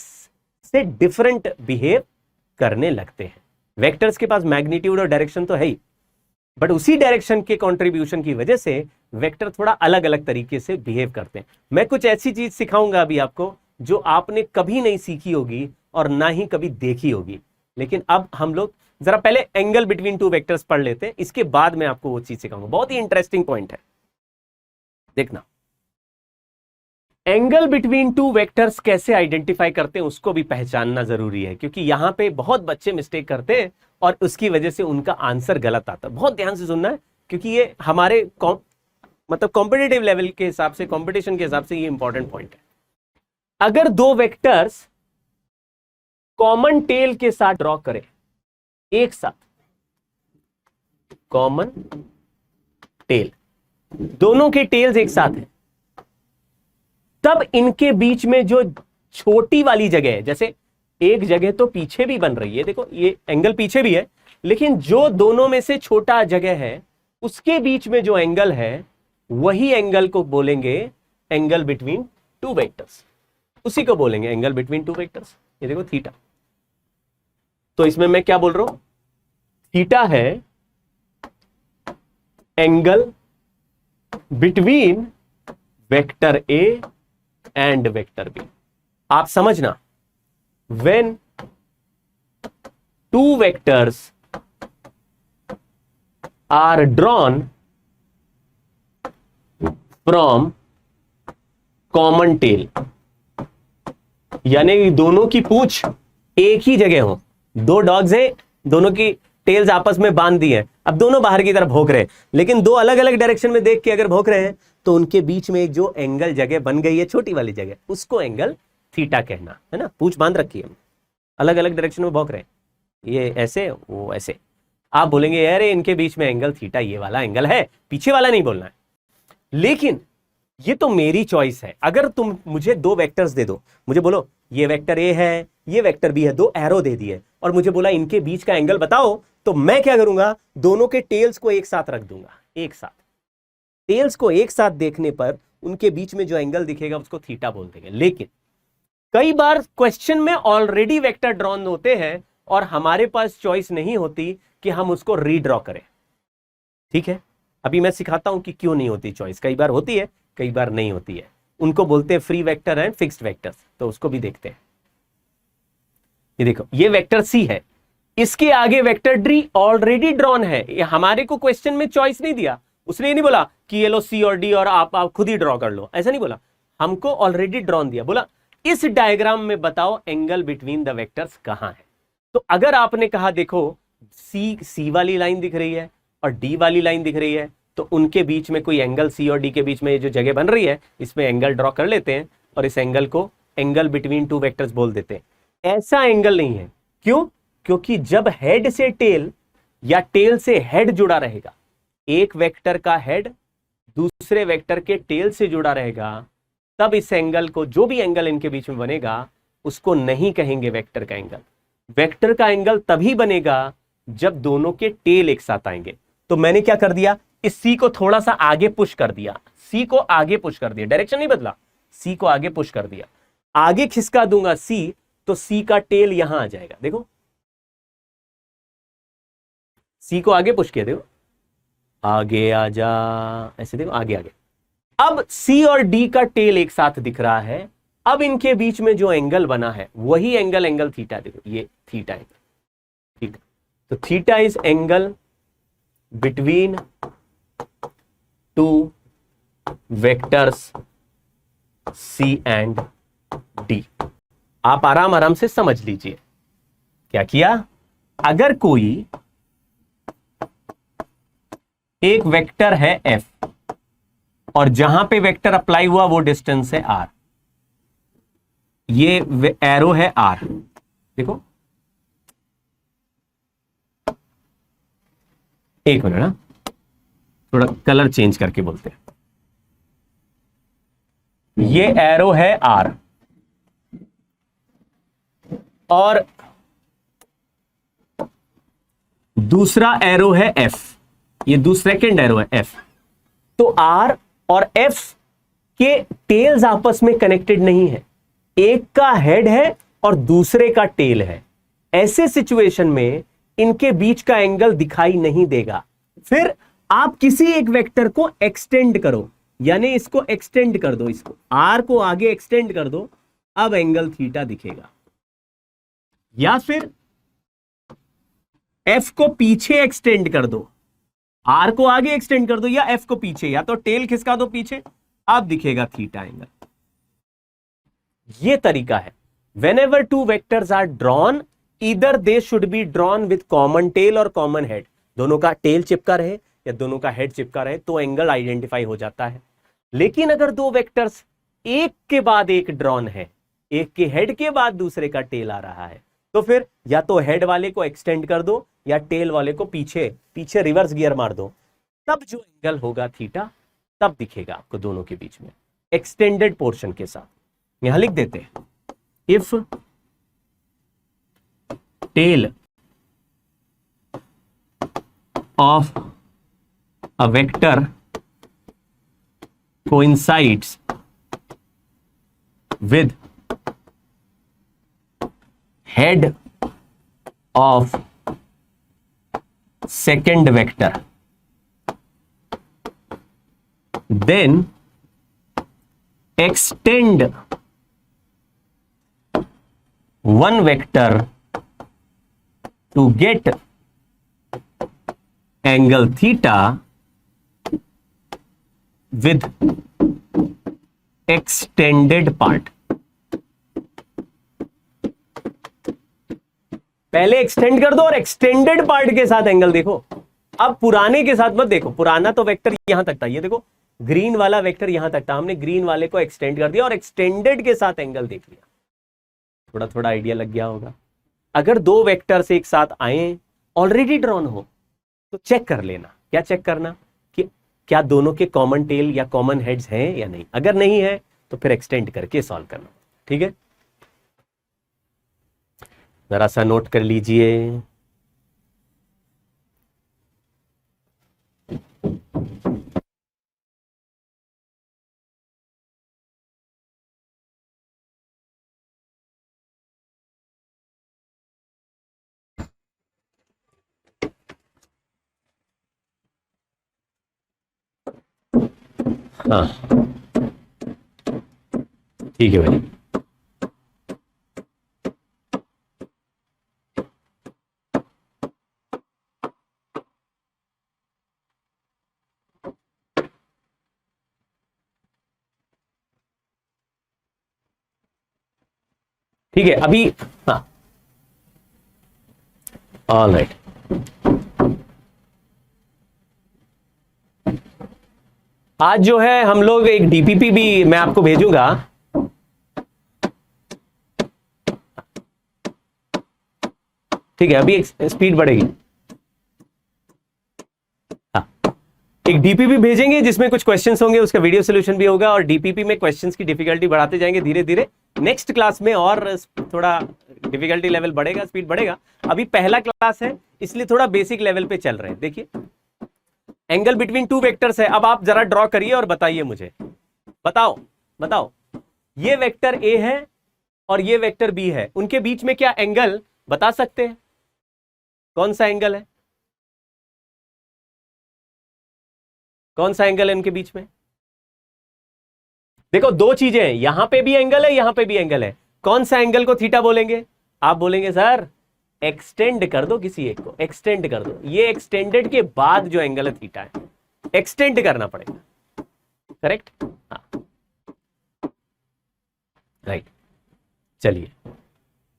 B: से डिफरेंट बिहेव करने लगते हैं। वेक्टर्स के पास मैग्नीट्यूड और डायरेक्शन तो है ही, बट उसी डायरेक्शन के कंट्रीब्यूशन की वजह से वेक्टर थोड़ा अलग अलग तरीके से बिहेव करते हैं। मैं कुछ ऐसी चीज सिखाऊंगा अभी आपको जो आपने कभी नहीं सीखी होगी और ना ही कभी देखी होगी। लेकिन अब हम लोग जरा पहले एंगल बिटवीन टू वेक्टर्स पढ़ लेते हैं, इसके बाद मैं आपको वो चीज सिखाऊंगा। बहुत ही इंटरेस्टिंग पॉइंट है, देखना। एंगल बिटवीन टू वेक्टर्स कैसे आइडेंटिफाई करते हैं उसको भी पहचानना जरूरी है, क्योंकि यहां पे बहुत बच्चे मिस्टेक करते हैं और उसकी वजह से उनका आंसर गलत आता है। बहुत ध्यान से सुनना है, क्योंकि ये हमारे मतलब कॉम्पिटिटिव लेवल के हिसाब से, कंपटीशन के हिसाब से ये इंपॉर्टेंट पॉइंट है। अगर दो वेक्टर्स कॉमन टेल के साथ ड्रॉ करें एक साथ, कॉमन टेल, दोनों के टेल्स एक साथ हैं, तब इनके बीच में जो छोटी वाली जगह है, जैसे एक जगह तो पीछे भी बन रही है, देखो ये एंगल पीछे भी है, लेकिन जो दोनों में से छोटा जगह है उसके बीच में जो एंगल है वही एंगल को बोलेंगे एंगल बिटवीन टू वेक्टर्स। उसी को बोलेंगे एंगल बिटवीन टू वेक्टर्स। ये देखो थीटा, तो इसमें मैं क्या बोल रहा हूं, थीटा है angle between vector A and vector B. आप समझना, when two vectors are drawn from common tail, यानी दोनों की पूंछ एक ही जगह हो, दो डॉग्स हैं, दोनों की टेल्स आपस में बांध दी है, अब दोनों बाहर की तरफ भौंक रहे हैं, लेकिन दो अलग अलग डायरेक्शन में देख के अगर भौंक रहे हैं तो उनके बीच में एक जो एंगल जगह बन गई है, छोटी वाली जगह, उसको एंगल थीटा कहना है ना। पूंछ बांध रखी है, अलग अलग डायरेक्शन में भौंक रहे हैं, ये ऐसे वो ऐसे, आप बोलेंगे अरे इनके बीच में एंगल थीटा, ये वाला एंगल है, पीछे वाला नहीं बोलना है। लेकिन ये तो मेरी चॉइस है। अगर तुम मुझे दो वेक्टर्स दे दो, मुझे बोलो ये वेक्टर ए है, ये वेक्टर बी है, दो एरो दे दिए और मुझे बोला इनके बीच का एंगल बताओ, तो मैं क्या करूंगा, दोनों के टेल्स को एक साथ रख दूंगा। एक साथ टेल्स को एक साथ देखने पर उनके बीच में जो एंगल दिखेगा उसको थीटा बोल देंगे। लेकिन कई बार क्वेश्चन में ऑलरेडी वेक्टर ड्रॉन होते हैं और हमारे पास चॉइस नहीं होती कि हम उसको रीड्रॉ करें। ठीक है, अभी मैं सिखाता हूं कि क्यों नहीं होती चॉइस। कई बार होती है, कई बार नहीं होती है। उनको बोलते हैं free vector and fixed vectors, तो उसको भी देखते हैं। ये देखो, ये वेक्टर सी है, इसके आगे वेक्टर डी ऑलरेडी ड्रॉन है। ये हमारे को क्वेश्चन में चॉइस नहीं दिया, उसने ये नहीं बोला कि ये लो सी और डी और आप खुद ही ड्रॉ कर लो, ऐसा नहीं बोला, हमको ऑलरेडी ड्रॉन दिया, बोला इस डायग्राम में बताओ एंगल बिटवीन द वेक्टर्स कहां है। तो अगर आपने कहा देखो सी वाली लाइन दिख रही है और डी वाली लाइन दिख रही है, तो उनके बीच में कोई एंगल सी और डी के बीच में ये जो जगह बन रही है इसमें एंगल ड्रॉ कर लेते हैं और इस एंगल को एंगल बिटवीन टू वेक्टर्स बोल देते हैं। ऐसा एंगल नहीं है, क्यों? क्योंकि जब हेड से टेल या टेल से हेड जुड़ा रहेगा, एक वेक्टर का हेड दूसरे वेक्टर के टेल से जुड़ा रहेगा, तब इस एंगल को, जो भी एंगल इनके बीच में बनेगा, उसको नहीं कहेंगे वेक्टर का एंगल। वेक्टर का एंगल तभी बनेगा जब दोनों के टेल एक साथ आएंगे। तो मैंने क्या कर दिया, इस सी को थोड़ा सा आगे पुश कर दिया, सी को आगे पुश कर दिया, डायरेक्शन नहीं बदला, सी को आगे पुश कर दिया, आगे खिसका दूंगा सी, तो सी का टेल यहां आ जाएगा। देखो सी को आगे पुश किया, देखो आगे आ जा, ऐसे देखो आगे आगे। अब सी और डी का टेल एक साथ दिख रहा है, अब इनके बीच में जो एंगल बना है वही एंगल थीटा। देखो ये थीटा एंगल, ठीक है, तो theta is angle between two vectors C and D. आप आराम आराम से समझ लीजिए क्या किया। अगर कोई एक वेक्टर है एफ और जहां पे वेक्टर अप्लाई हुआ वो डिस्टेंस है आर, ये एरो है आर, देखो एक मिनट ना, थोड़ा कलर चेंज करके बोलते हैं। ये एरो है आर, और दूसरा एरो है F, ये सेकंड एरो है F। तो R और F के टेल्स आपस में कनेक्टेड नहीं है, एक का हेड है और दूसरे का टेल है। ऐसे सिचुएशन में इनके बीच का एंगल दिखाई नहीं देगा। फिर आप किसी एक वेक्टर को एक्सटेंड करो, यानी इसको एक्सटेंड कर दो, इसको R को आगे एक्सटेंड कर दो, अब एंगल थीटा दिखेगा। या फिर F को पीछे एक्सटेंड कर दो, R को आगे एक्सटेंड कर दो, या F को पीछे, या तो टेल खिसका दो पीछे, अब दिखेगा थीटा एंगल। ये तरीका है। Whenever two vectors are drawn, either they should be drawn with common tail और common head, दोनों का टेल चिपका रहे या दोनों का हेड चिपका रहे तो एंगल आइडेंटिफाई हो जाता है। लेकिन अगर दो वेक्टर्स एक के बाद एक ड्रॉन है, एक के हेड के बाद दूसरे का टेल आ रहा है, तो फिर या तो हेड वाले को एक्सटेंड कर दो या टेल वाले को पीछे रिवर्स गियर मार दो, तब जो एंगल होगा थीटा तब दिखेगा आपको दोनों के बीच में एक्सटेंडेड पोर्शन के साथ। यहां लिख देते हैं, if tail of a vector coincides with head of second vector, then extend one vector to get angle theta with extended part। पहले एक्सटेंड कर दो और एक्सटेंडेड पार्ट के साथ एंगल देखो। अब पुराने के साथ मत देखो, पुराना तो वेक्टर यहां तक था, ये देखो ग्रीन वाला वेक्टर यहां तक था, हमने ग्रीन वाले को एक्सटेंड कर दिया और एक्सटेंडेड के साथ एंगल देख लिया। थोड़ा थोड़ा आइडिया लग गया होगा। अगर दो वेक्टर्स एक साथ आए, ऑलरेडी ड्रॉन हो, तो चेक कर लेना। क्या चेक करना? कि क्या दोनों के कॉमन टेल या कॉमन हेड्स हैं या नहीं। अगर नहीं है तो फिर एक्सटेंड करके सॉल्व करना। ठीक है, जरा सा नोट कर लीजिए। हाँ ठीक है भाई। ठीक है अभी, हाँ ऑल राइट। आज जो है हम लोग एक डीपीपी भी मैं आपको भेजूंगा। ठीक है, अभी स्पीड बढ़ेगी। हाँ, एक डीपीपी भेजेंगे जिसमें कुछ क्वेश्चंस होंगे, उसका वीडियो सोल्यूशन भी होगा, और डीपीपी में क्वेश्चंस की डिफिकल्टी बढ़ाते जाएंगे धीरे धीरे। नेक्स्ट क्लास में और थोड़ा डिफिकल्टी लेवल बढ़ेगा, स्पीड बढ़ेगा। अभी पहला क्लास है इसलिए थोड़ा बेसिक लेवल पे चल रहे हैं। देखिए एंगल बिटवीन टू वेक्टर्स है। अब आप जरा ड्रॉ करिए और बताइए मुझे, बताओ ये वेक्टर ए है और ये वेक्टर बी है, उनके बीच में क्या एंगल बता सकते हैं? कौन सा एंगल है? कौन सा एंगल है उनके बीच में? देखो दो चीजें हैं, यहां पे भी एंगल है, यहां पे भी एंगल है। कौन सा एंगल को थीटा बोलेंगे? आप बोलेंगे सर एक्सटेंड कर दो, किसी एक को एक्सटेंड कर दो। ये एक्सटेंडेड के बाद जो एंगल है थीटा है, एक्सटेंड करना पड़ेगा। करेक्ट? हाँ राइट। चलिए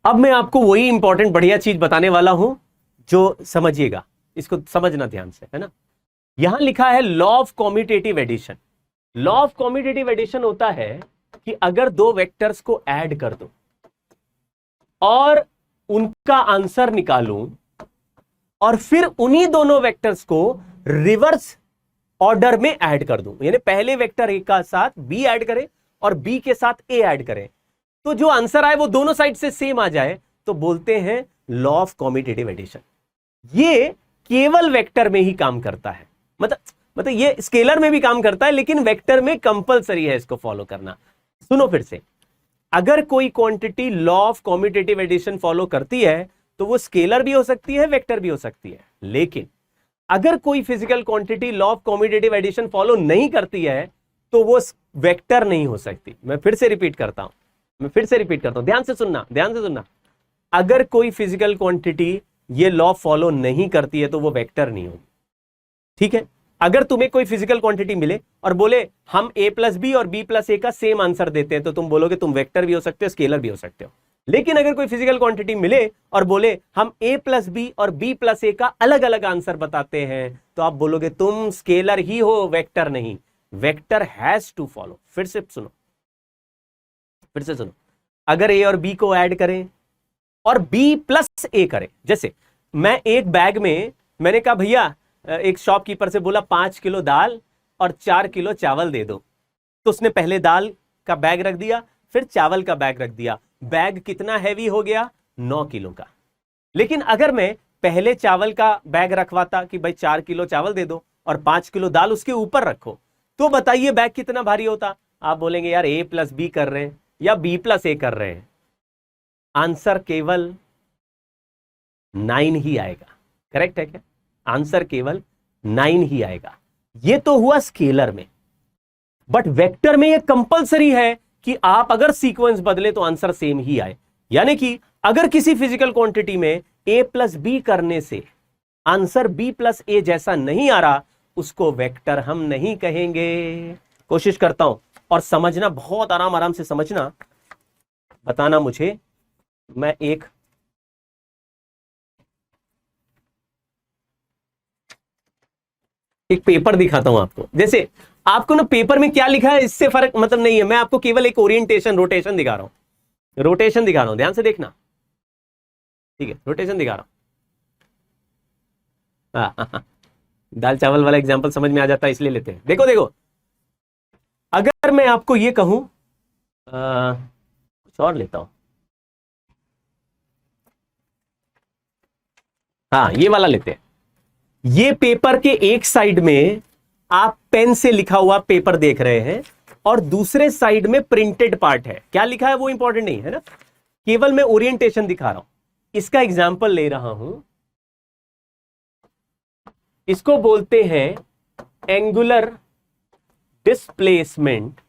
B: अब मैं आपको वही इंपॉर्टेंट बढ़िया चीज बताने वाला हूं जो समझिएगा, इसको समझना ध्यान से, है ना। यहां लिखा है law of commutative addition. Law of commutative addition होता है कि अगर दो वेक्टर्स को ऐड कर दो और उनका आंसर निकालूं और फिर उन्हीं दोनों वेक्टर्स को रिवर्स ऑर्डर में ऐड कर दूं, यानी पहले वेक्टर ए का साथ बी ऐड करें और बी के साथ ए ऐड करें, तो जो आंसर आए वो दोनों साइड से सेम आ जाए, तो बोलते हैं लॉ ऑफ कॉम्यूटेटिव एडिशन। ये केवल वेक्टर में ही काम करता है, मतलब ये स्केलर में भी काम करता है, लेकिन वेक्टर में कंपलसरी है इसको फॉलो करना। सुनो फिर से, अगर कोई quantity law of commutative addition follow करती है तो वो स्केलर भी हो सकती है, वेक्टर भी हो सकती है। लेकिन अगर कोई physical quantity law of commutative addition follow नहीं करती है तो वो वेक्टर नहीं हो सकती। मैं फिर से रिपीट करता हूं, ध्यान से सुनना। अगर कोई फिजिकल क्वांटिटी ये लॉ फॉलो नहीं करती है तो वो वेक्टर नहीं होगी, ठीक है। अगर तुम्हें कोई फिजिकल क्वांटिटी मिले और बोले हम a प्लस बी और b प्लस ए का सेम आंसर देते हैं, तो तुम बोलोगे तुम वेक्टर भी हो सकते हो, स्केलर भी हो सकते हो। लेकिन अगर कोई फिजिकल क्वांटिटी मिले और बोले हम a प्लस बी और b प्लस ए का अलग अलग आंसर बताते हैं, तो आप बोलोगे तुम स्केलर ही हो, वेक्टर नहीं। Vector has to follow. फिर से सुनो, अगर a और b को ऐड करें और b प्लस ए करें, जैसे मैं एक बैग में, मैंने कहा भैया, एक शॉपकीपर से बोला 5 किलो दाल और 4 किलो चावल दे दो, तो उसने पहले दाल का बैग रख दिया, फिर चावल का बैग रख दिया। बैग कितना हैवी हो गया? 9 किलो का। लेकिन अगर मैं पहले चावल का बैग रखवाता कि भाई 4 किलो चावल दे दो और 5 किलो दाल उसके ऊपर रखो, तो बताइए बैग कितना भारी होता? आप बोलेंगे यार a प्लस बी कर रहे हैं या b प्लस ए कर रहे हैं, आंसर केवल 9 ही आएगा। करेक्ट है क्या? आंसर केवल 9 ही आएगा। ये तो हुआ स्केलर में, बट वेक्टर में ये कंपलसरी है कि आप अगर सीक्वेंस बदले तो आंसर सेम ही आए। यानी कि अगर किसी फिजिकल क्वांटिटी में a प्लस बी करने से आंसर b प्लस ए जैसा नहीं आ रहा, उसको वेक्टर हम नहीं कहेंगे। कोशिश करता हूं और समझना, बहुत आराम से समझना, बताना मुझे। मैं एक पेपर दिखाता हूं आपको। जैसे आपको ना पेपर में क्या लिखा है इससे फर्क मतलब नहीं है, मैं आपको केवल एक ओरिएंटेशन, रोटेशन दिखा रहा हूं, ध्यान से देखना, ठीक है। रोटेशन दिखा रहा हूं। हाँ, दाल चावल वाला एग्जांपल समझ में आ जाता है, इसलिए लेते हैं। देखो, अगर मैं आपको ये कहूं, कुछ और लेता हूं, हाँ ये वाला लेते हैं। ये पेपर के एक साइड में आप पेन से लिखा हुआ पेपर देख रहे हैं और दूसरे साइड में प्रिंटेड पार्ट है। क्या लिखा है वो इंपॉर्टेंट नहीं है ना, केवल मैं ओरिएंटेशन दिखा रहा हूं। इसका एग्जाम्पल ले रहा हूं, इसको बोलते हैं angular displacement.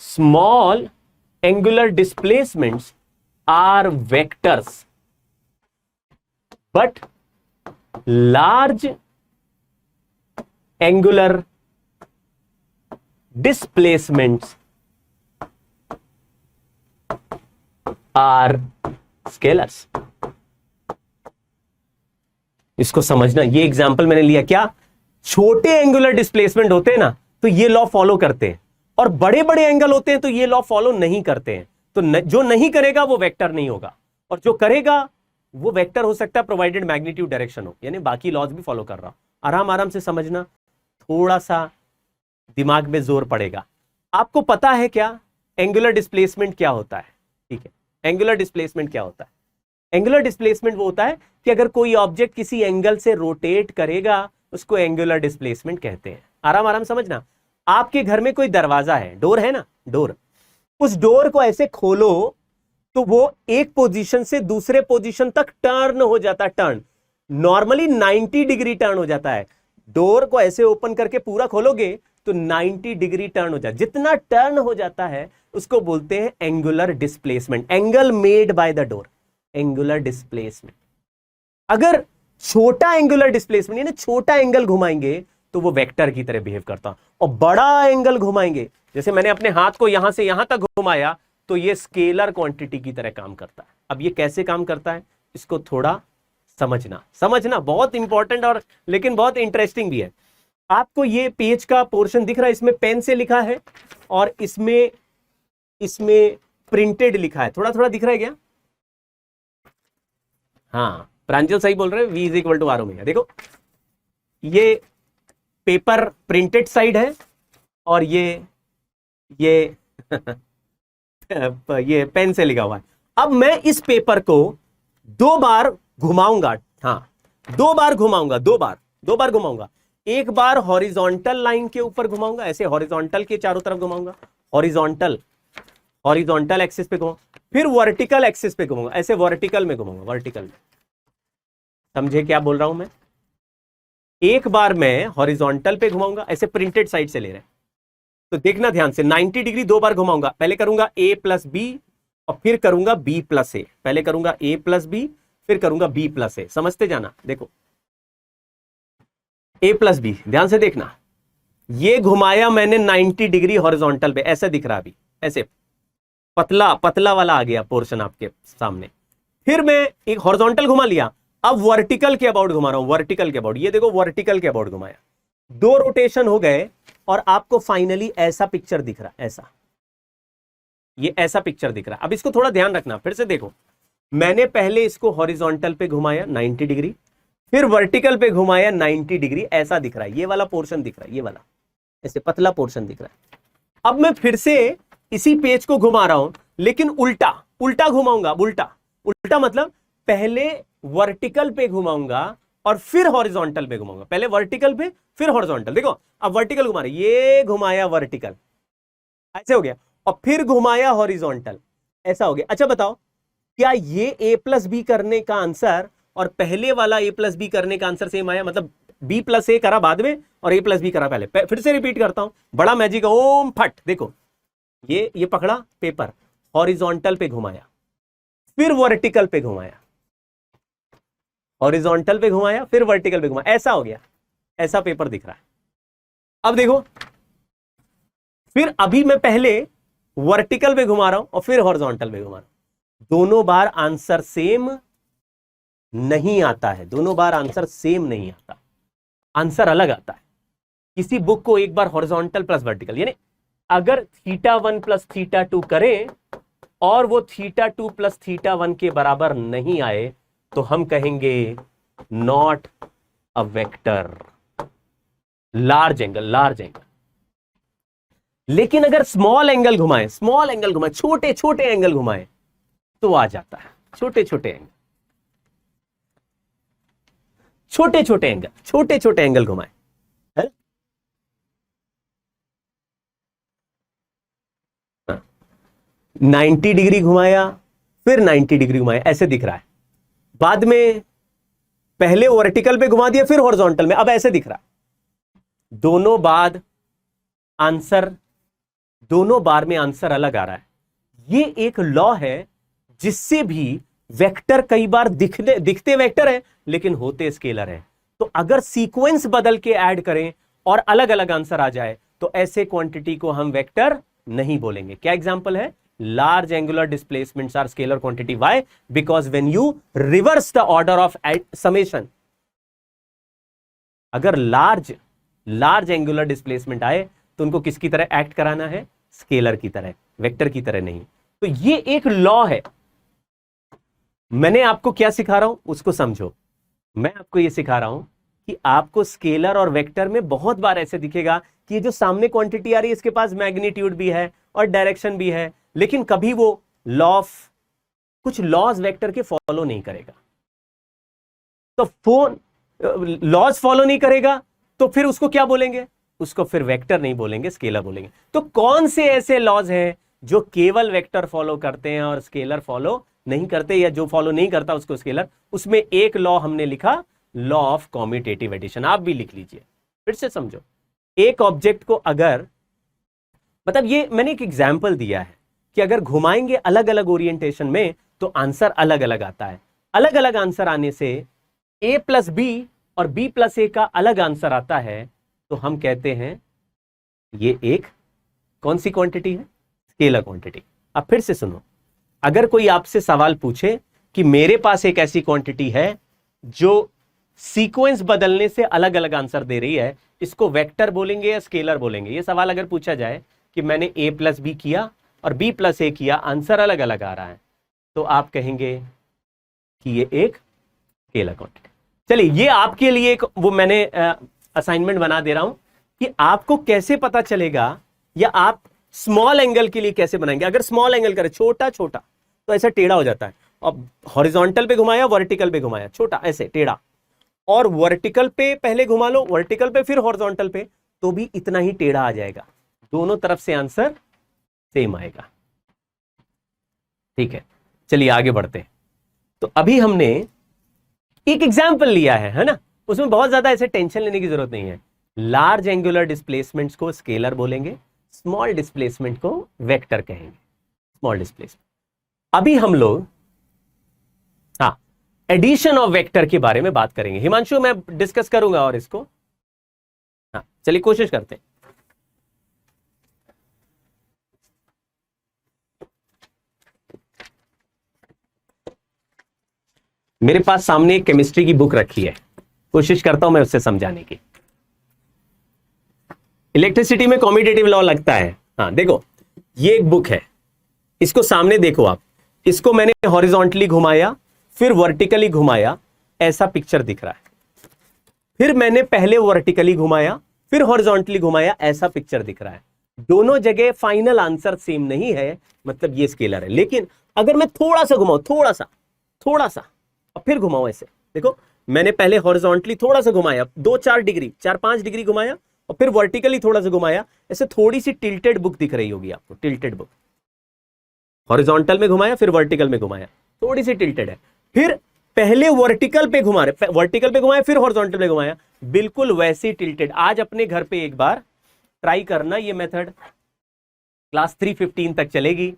B: Small angular displacements are vectors, but large angular displacements are scalars। इसको समझना, ये एग्जांपल मैंने लिया क्या, छोटे एंगुलर डिस्प्लेसमेंट होते हैं ना तो ये लॉ फॉलो करते हैं, और बड़े बड़े एंगल होते हैं तो ये लॉ फॉलो नहीं करते हैं। तो जो नहीं करेगा वो वेक्टर नहीं होगा, और जो करेगा वो वेक्टर हो सकता है प्रोवाइडेड मैग्नीट्यूड डायरेक्शन हो। यानी बाकी लॉज भी फॉलो कर रहा हूं। आराम से समझना, थोड़ा सा दिमाग में जोर पड़ेगा। आपको पता है क्या एंगुलर डिस्प्लेसमेंट क्या होता है? ठीक है, एंगुलर डिस्प्लेसमेंट क्या होता है? एंगुलर डिस्प्लेसमेंट वो होता है कि अगर कोई ऑब्जेक्ट किसी एंगल से रोटेट करेगा उसको एंगुलर डिस्प्लेसमेंट कहते हैं। आराम समझना। आपके घर में कोई दरवाजा है, डोर है ना, डोर, उस डोर को ऐसे खोलो तो वो एक पोजीशन से दूसरे पोजीशन तक टर्न हो जाता है। टर्न नॉर्मली 90 डिग्री टर्न हो जाता है। डोर को ऐसे ओपन करके पूरा खोलोगे तो 90 डिग्री टर्न हो जाता है। जितना टर्न हो जाता है उसको बोलते हैं angular displacement. Angle made by the door, angular displacement. अगर छोटा एंगुलर डिस्प्लेसमेंट यानी छोटा एंगल घुमाएंगे तो वो वेक्टर की तरह बिहेव करता, और बड़ा एंगल घुमाएंगे, जैसे मैंने अपने हाथ को यहां से यहां तक घुमाया, तो ये स्केलर क्वांटिटी की तरह काम करता है। अब ये कैसे काम करता है इसको थोड़ा समझना बहुत इंपॉर्टेंट और लेकिन बहुत इंटरेस्टिंग भी है। आपको ये पेज का पोर्शन दिख रहा है, इसमें पेन से लिखा है और इसमें प्रिंटेड लिखा है। थोड़ा दिख रहा है क्या? हाँ, प्रांजल सही बोल रहे हैं, V = R ओमेगा। देखो ये पेपर प्रिंटेड साइड है और ये ये पेन से लिखा हुआ है। अब मैं इस पेपर को 2 बार घुमाऊंगा, हाँ 2 बार घुमाऊंगा, 2 बार घुमाऊंगा। एक बार हॉरिजॉन्टल लाइन के ऊपर घुमाऊंगा, ऐसे हॉरिजॉन्टल के चारों तरफ घुमाऊंगा, हॉरिजॉन्टल एक्सिस पे घुमाऊंगा, फिर वर्टिकल एक्सिस पे घुमाऊंगा, ऐसे वर्टिकल में घुमाऊंगा, वर्टिकल में। समझे क्या बोल रहा हूं मैं? एक बार मैं हॉरिजॉन्टल पे घुमाऊंगा, ऐसे प्रिंटेड साइड से ले रहे हैं तो देखना ध्यान से, 90 डिग्री 2 बार घुमाऊंगा। पहले करूंगा a प्लस बी और फिर करूंगा b प्लस ए, पहले करूंगा a प्लस बी फिर करूंगा b प्लस ए। समझते जाना, देखो a प्लस बी, ध्यान से देखना, ये घुमाया मैंने 90 डिग्री हॉरिजॉन्टल पे, ऐसा दिख रहा अभी, ऐसे पतला पतला वाला आ गया पोर्शन आपके सामने। फिर मैं एक हॉरिजॉन्टल घुमा लिया, अब वर्टिकल के अबाउट घुमा रहा हूं, वर्टिकल के अबाउट, ये देखो वर्टिकल के अबाउट घुमाया, 2 रोटेशन हो गए और आपको फाइनली ऐसा पिक्चर दिख रहा, ऐसा, ये ऐसा पिक्चर दिख रहा। अब इसको थोड़ा ध्यान रखना, फिर से देखो, मैंने पहले इसको हॉरिजॉन्टल पे घुमाया 90 डिग्री, फिर वर्टिकल पे घुमाया 90 डिग्री, ऐसा दिख रहा है, ये वाला पोर्शन दिख रहा है, ये वाला ऐसे पतला पोर्शन दिख रहा है। अब मैं फिर से इसी पेज को घुमा रहा हूं, लेकिन उल्टा उल्टा घुमाऊंगा, उल्टा मतलब पहले वर्टिकल पे घुमाऊंगा और फिर हॉरिजॉन्टल पे घुमाऊंगा, पहले वर्टिकल पे फिर हॉरिजॉन्टल। देखो अब वर्टिकल घुमा रहे, ये घुमाया वर्टिकल, ऐसे हो गया, और फिर घुमाया हॉरिजॉन्टल, ऐसा हो गया। अच्छा बताओ, क्या ये a प्लस बी करने का आंसर और पहले वाला a प्लस बी करने का आंसर सेम आया? मतलब b प्लस ए करा बाद में और a प्लस बी करा पहले। फिर से रिपीट करता हूं, बड़ा मैजिक है, ओम फट। देखो ये पकड़ा पेपर, हॉरिजॉन्टल पे घुमाया, फिर वर्टिकल पे घुमाया, हॉरिजॉन्टल पे घुमाया, फिर वर्टिकल पे घुमाया, ऐसा हो गया, ऐसा पेपर दिख रहा है। अब देखो, फिर अभी मैं पहले वर्टिकल पे घुमा रहा हूं और फिर हॉरिजॉन्टल पे घुमा रहा हूं, दोनों बार आंसर सेम नहीं आता है, दोनों बार आंसर सेम नहीं आता, आंसर अलग आता है। किसी बुक को एक बार हॉरिजॉन्टल प्लस वर्टिकल, यानी अगर θ1 प्लस θ2 करें और वो θ2 प्लस θ1 के बराबर नहीं आए तो हम कहेंगे not a vector, large angle. लेकिन अगर स्मॉल एंगल घुमाए, छोटे छोटे एंगल घुमाए तो आ जाता है, छोटे छोटे एंगल घुमाए, है? 90 डिग्री घुमाया, फिर 90 डिग्री घुमाया, ऐसे दिख रहा है। बाद में पहले वर्टिकल पे घुमा दिया, फिर हॉरिजॉन्टल में, अब ऐसे दिख रहा। दोनों बार में आंसर अलग आ रहा है। ये एक लॉ है जिससे भी वेक्टर कई बार दिखते वेक्टर है लेकिन होते स्केलर है। तो अगर सीक्वेंस बदल के ऐड करें और अलग अलग आंसर आ जाए तो ऐसे क्वांटिटी को हम वेक्टर नहीं बोलेंगे। क्या एग्जांपल है? large angular displacements are scalar quantity. Why? Because when you reverse the order of summation, अगर large angular displacement आए तो उनको किसकी तरह एक्ट कराना है? स्केलर की तरह, वेक्टर की तरह नहीं। तो ये एक लॉ है। मैंने आपको क्या सिखा रहा हूं उसको समझो। मैं आपको ये सिखा रहा हूं कि आपको स्केलर और वेक्टर में बहुत बार ऐसे दिखेगा कि ये जो सामने क्वांटिटी आ रही है इसके पास मैग्नीट्यूड भी है और डायरेक्शन भी है, लेकिन कभी वो कुछ लॉज वेक्टर के फॉलो नहीं करेगा। तो लॉज फॉलो नहीं करेगा तो फिर उसको क्या बोलेंगे? उसको फिर वेक्टर नहीं बोलेंगे, स्केलर बोलेंगे। तो कौन से ऐसे लॉज हैं जो केवल वेक्टर फॉलो करते हैं और स्केलर फॉलो नहीं करते, या जो फॉलो नहीं करता उसको स्केलर? उसमें एक लॉ हमने लिखा, लॉ ऑफ कॉम्यूटेटिव एडिशन। आप भी लिख लीजिए, फिर से समझो। एक ऑब्जेक्ट को अगर, मतलब ये मैंने एक एग्जाम्पल दिया है कि अगर घुमाएंगे अलग अलग ओरिएंटेशन में तो आंसर अलग अलग आता है। अलग अलग आंसर आने से a प्लस बी और b प्लस ए का अलग आंसर आता है तो हम कहते हैं ये एक कौन सी क्वांटिटी है? Scalar quantity. अब फिर से सुनो, अगर कोई आपसे सवाल पूछे कि मेरे पास एक ऐसी क्वांटिटी है जो सीक्वेंस बदलने से अलग अलग आंसर दे रही है, इसको वेक्टर बोलेंगे या स्केलर बोलेंगे? ये सवाल अगर पूछा जाए कि मैंने a प्लस बी किया और b प्लस ए किया, आंसर अलग अलग आ रहा है, तो आप कहेंगे कि ये एक स्केलर क्वांटिटी। चलिए, ये आपके लिए एक वो मैंने असाइनमेंट बना दे रहा हूं कि आपको कैसे पता चलेगा, या आप स्मॉल एंगल के लिए कैसे बनाएंगे? अगर स्मॉल एंगल करें, छोटा छोटा, तो ऐसा टेढ़ा हो जाता है। अब हॉरिजॉन्टल पे घुमाया, वर्टिकल पे घुमाया, छोटा ऐसे टेढ़ा, और वर्टिकल पे पहले घुमा लो, वर्टिकल पे फिर हॉरिजॉन्टल पे, तो भी इतना ही टेढ़ा आ जाएगा। दोनों तरफ से आंसर सेम आएगा। ठीक है, चलिए आगे बढ़ते हैं। तो अभी हमने एक एग्जाम्पल लिया है ना, उसमें बहुत ज्यादा ऐसे टेंशन लेने की जरूरत नहीं है। लार्ज एंगुलर डिस्प्लेसमेंट्स को स्केलर बोलेंगे, स्मॉल डिस्प्लेसमेंट को वेक्टर कहेंगे, स्मॉल डिस्प्लेसमेंट। अभी हम लोग हाँ एडिशन ऑफ वेक्टर के बारे में बात करेंगे। हिमांशु मैं डिस्कस करूंगा और इसको, हाँ चलिए कोशिश करते हैं। मेरे पास सामने एक केमिस्ट्री की बुक रखी है, कोशिश करता हूं मैं उससे समझाने की। इलेक्ट्रिसिटी में कॉम्यूटेटिव लॉ लगता है। हाँ देखो, ये एक बुक है, इसको सामने देखो आप, इसको मैंने हॉरिजॉन्टली घुमाया, फिर वर्टिकली घुमाया, ऐसा पिक्चर दिख रहा है। फिर मैंने पहले वर्टिकली घुमाया, फिर हॉरिजॉन्टली घुमाया, ऐसा पिक्चर दिख रहा है। दोनों जगह फाइनल आंसर सेम नहीं है, मतलब ये स्केलर है। लेकिन अगर मैं थोड़ा सा घुमाऊं, थोड़ा सा और फिर घुमाऊं ऐसे, देखो मैंने पहले हॉरिजॉन्टली थोड़ा सा घुमाया, 2-4 डिग्री, 4-5 डिग्री घुमाया, और फिर वर्टिकली थोड़ा सा घुमाया, ऐसे थोड़ी सी टिल्टेड बुक दिख रही होगी आपको, टिल्टेड बुक। हॉरिजॉन्टल में घुमाया, फिर वर्टिकल में घुमाया, थोड़ी सी टिल्टेड है। फिर पहले वर्टिकल पे घुमाया, फिर हॉरिजॉन्टल पे घुमाया, बिल्कुल वैसी टिल्टेड। आज अपने घर पे एक बार ट्राई करना ये मेथड, क्लास 3:15 तक चलेगी,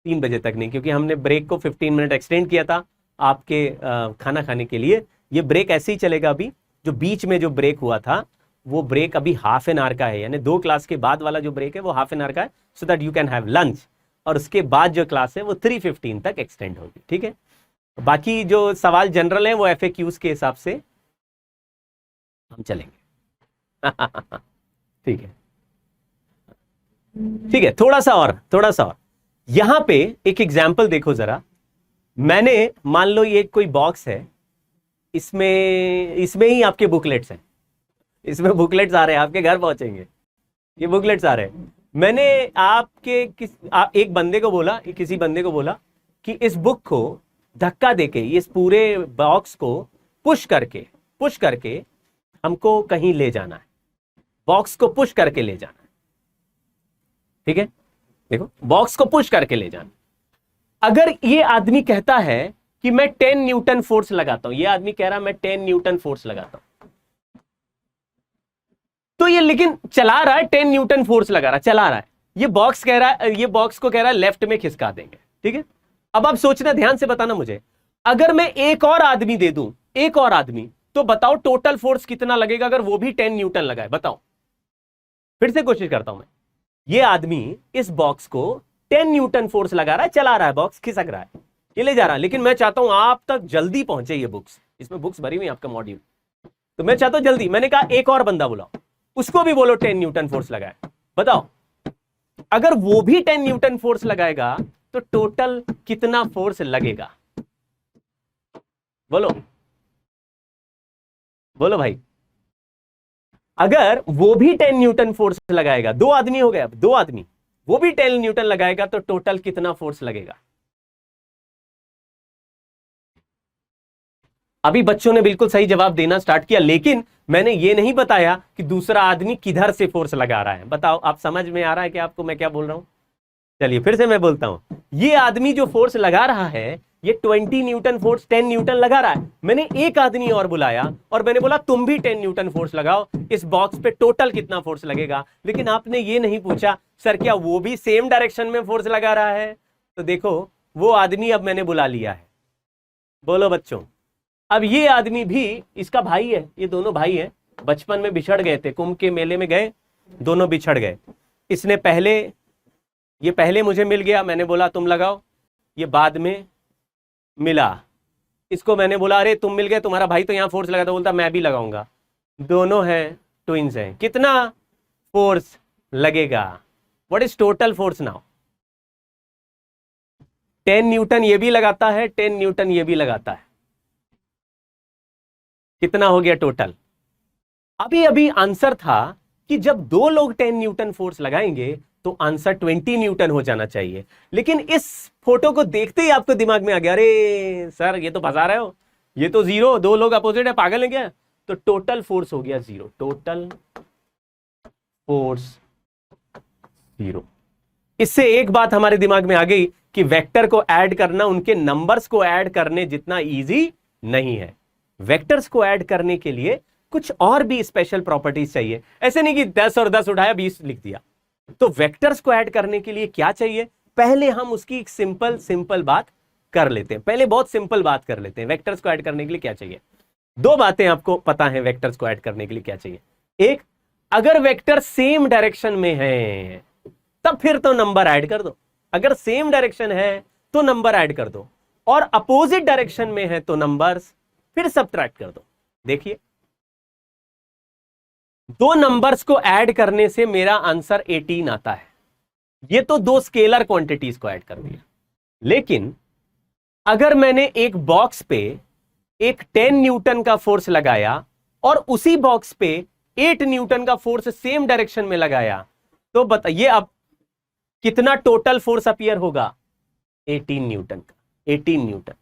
B: 3 बजे तक नहीं, क्योंकि हमने ब्रेक को 15 मिनट एक्सटेंड किया था आपके खाना खाने के लिए। ये ब्रेक ऐसे ही चलेगा। अभी जो बीच में जो ब्रेक हुआ था, वो ब्रेक अभी ½ एन आवर का है, यानी 2 क्लास के बाद वाला जो ब्रेक है वो ½ एन आवर का है, so that you can have lunch. और उसके बाद जो क्लास है वो 3:15 तक एक्सटेंड होगी। ठीक है, बाकी जो सवाल जनरल है वो FAQs के हिसाब से हम चलेंगे। ठीक है, ठीक है, थोड़ा सा और यहां पे एक एग्जाम्पल देखो जरा। मैंने मान लो ये कोई बॉक्स है, इसमें ही आपके बुकलेट्स हैं, इसमें बुकलेट्स आ रहे हैं, आपके घर पहुंचेंगे, ये बुकलेट्स आ रहे हैं। मैंने एक बंदे को बोला, किसी बंदे को बोला कि इस बुक को धक्का देके, इस पूरे बॉक्स को पुश करके हमको कहीं ले जाना है, बॉक्स को पुश करके ले जाना है। ठीक है, देखो बॉक्स को पुश करके ले जाना। अगर ये आदमी कहता है कि मैं 10 न्यूटन फोर्स लगाता हूं, ये आदमी कह रहा है मैं 10 न्यूटन फोर्स लगाता हूं, तो ये लेकिन चला रहा है, 10 न्यूटन फोर्स लगा रहा है, चला रहा है। ये बॉक्स कह रहा है, ये बॉक्स को कह रहा है लेफ्ट में खिसका देंगे। ठीक है, अब आप सोचना, ध्यान से बताना मुझे, अगर मैं एक और आदमी दे दूं, एक और आदमी, तो बताओ टोटल फोर्स कितना लगेगा अगर वो भी 10 न्यूटन लगाए, बताओ। फिर से कोशिश करता हूं मैं। ये आदमी इस बॉक्स को 10 न्यूटन फोर्स लगा रहा है, चला रहा है, बॉक्स खिसक रहा है, ये ले जा रहा है, लेकिन मैं चाहता हूं आप तक जल्दी पहुंचे ये बुक्स, इसमें बुक्स भरी हुई आपका मॉड्यूल, तो मैं चाहता हूं जल्दी। मैंने कहा एक और बंदा बुलाओ, उसको भी बोलो 10 न्यूटन फोर्स लगाए, बताओ अगर वो भी 10 न्यूटन फोर्स लगाएगा तो टोटल कितना फोर्स लगेगा? बोलो बोलो भाई, अगर वो भी 10 न्यूटन फोर्स लगाएगा, 2 आदमी हो गए, अब 2 आदमी, वो भी 10 न्यूटन लगाएगा तो टोटल कितना फोर्स लगेगा? अभी बच्चों ने बिल्कुल सही जवाब देना स्टार्ट किया, लेकिन मैंने ये नहीं बताया कि दूसरा आदमी किधर से फोर्स लगा रहा है। बताओ, आप समझ में आ रहा है कि आपको मैं क्या बोल रहा हूं? चलिए फिर से मैं बोलता हूं, ये आदमी जो फोर्स लगा रहा है, ये 20 न्यूटन फोर्स 10 न्यूटन लगा रहा है। मैंने एक आदमी और बुलाया और मैंने बोला तुम भी 10 न्यूटन फोर्स लगाओ, इस बॉक्स पे टोटल कितना फोर्स लगेगा। लेकिन आपने ये नहीं पूछा सर क्या वो भी सेम डायरेक्शन में फोर्स लगा रहा है? तो देखो वो आदमी अब मैंने बुला लिया है। बोलो बच्चों, अब ये आदमी भी इसका भाई है, ये दोनों भाई हैं, बचपन में बिछड़ गए थे, कुंभ के मेले में गए, दोनों बिछड़ गए। इसने ये पहले मुझे मिल गया, मैंने बोला तुम लगाओ, ये बाद में मिला, इसको मैंने बोला अरे तुम मिल गए, तुम्हारा भाई तो यहां फोर्स लगाता, बोलता मैं भी लगाऊंगा। दोनों हैं, ट्विंस हैं, कितना फोर्स लगेगा? What is total force now? 10 Newton ये भी लगाता है, 10 न्यूटन ये भी लगाता है, कितना हो गया टोटल? अभी अभी आंसर था कि जब 2 लोग 10 न्यूटन फोर्स लगाएंगे तो आंसर 20 न्यूटन हो जाना चाहिए। लेकिन इस फोटो को देखते ही आपको दिमाग में आ गया, अरे सर ये तो फंसा रहे हो, ये तो जीरो, दो लोग अपोजिट है, पागल है क्या? तो टोटल फोर्स हो गया जीरो, टोटल फोर्स जीरो। इससे एक बात हमारे दिमाग में आ गई कि वेक्टर को ऐड करना उनके नंबर्स को ऐड करने जितना इजी नहीं है। वेक्टर्स को ऐड करने के लिए कुछ और भी स्पेशल प्रॉपर्टीज चाहिए। ऐसे नहीं कि 10 और 10 उठाया 20 लिख दिया। तो वेक्टर्स को ऐड करने के लिए क्या चाहिए, पहले हम उसकी एक सिंपल बात कर लेते हैं। पहले बहुत सिंपल बात कर लेते हैं, वेक्टर्स को ऐड करने के लिए क्या चाहिए। दो बातें आपको पता है वेक्टर्स को ऐड करने के लिए क्या चाहिए। एक, अगर वेक्टर सेम डायरेक्शन में है तब फिर तो नंबर ऐड कर दो। अगर सेम डायरेक्शन है तो नंबर ऐड कर दो, और अपोजिट डायरेक्शन में है तो नंबर्स फिर सबट्रैक्ट कर दो। देखिए, दो नंबर्स को ऐड करने से मेरा आंसर 18 आता है। ये तो दो स्केलर क्वांटिटीज को ऐड कर दिया। लेकिन अगर मैंने एक बॉक्स पे एक 10 न्यूटन का फोर्स लगाया और उसी बॉक्स पे 8 न्यूटन का फोर्स सेम डायरेक्शन में लगाया, तो बताइए अब कितना टोटल फोर्स अपीयर होगा? 18 न्यूटन का। 18 न्यूटन,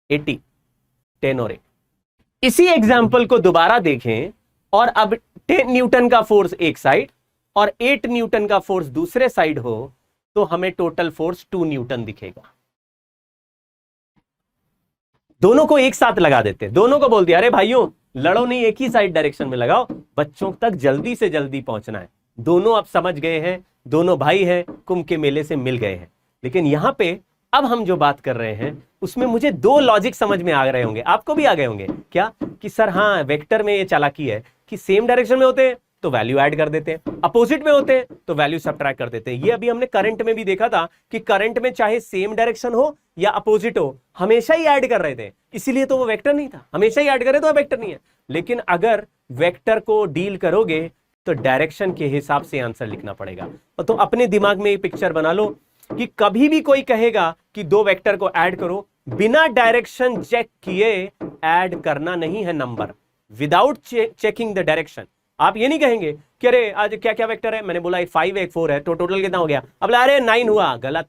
B: 80, 10 और 8। इसी एग्जाम्पल को दोबारा देखें और अब 10 न्यूटन का फोर्स एक साइड और 8 न्यूटन का फोर्स दूसरे साइड हो, तो हमें टोटल फोर्स 2 न्यूटन दिखेगा। दोनों को एक साथ लगा देते, दोनों को बोल दिया अरे भाइयों लड़ो नहीं, एक ही साइड डायरेक्शन में लगाओ, बच्चों तक जल्दी से जल्दी पहुंचना है। दोनों अब समझ गए हैं, दोनों भाई हैं, कुंभ के मेले से मिल गए हैं। लेकिन यहां पे अब हम जो बात कर रहे हैं उसमें मुझे दो लॉजिक समझ में आ रहे होंगे, आपको भी आ गए होंगे। क्या कि सर हाँ, वेक्टर में ये चालाकी है कि सेम डायरेक्शन में होते हैं तो वैल्यू ऐड कर देते हैं, अपोजिट में होते हैं तो वैल्यू सबट्रैक्ट कर देते हैं। ये अभी हमने करंट में भी देखा था कि करंट में चाहे सेम डायरेक्शन हो या अपोजिट हो, हमेशा ही ऐड कर रहे थे, इसीलिए तो वो वेक्टर नहीं था। हमेशा ही ऐड करे तो वेक्टर नहीं है। लेकिन अगर वेक्टर को डील करोगे तो डायरेक्शन के हिसाब से आंसर लिखना पड़ेगा। तो अपने दिमाग में ये पिक्चर बना लो कि कभी भी कोई कहेगा कि दो वेक्टर को ऐड करो, बिना डायरेक्शन चेक किए ऐड करना नहीं है number, without checking the direction. आप ये नहीं कहेंगे कि अरे आज क्या क्या वेक्टर है, मैंने बोला एक 5 है एक 4 है, तो टोटल कितना हो गया, अब अरे 9 हुआ, गलत।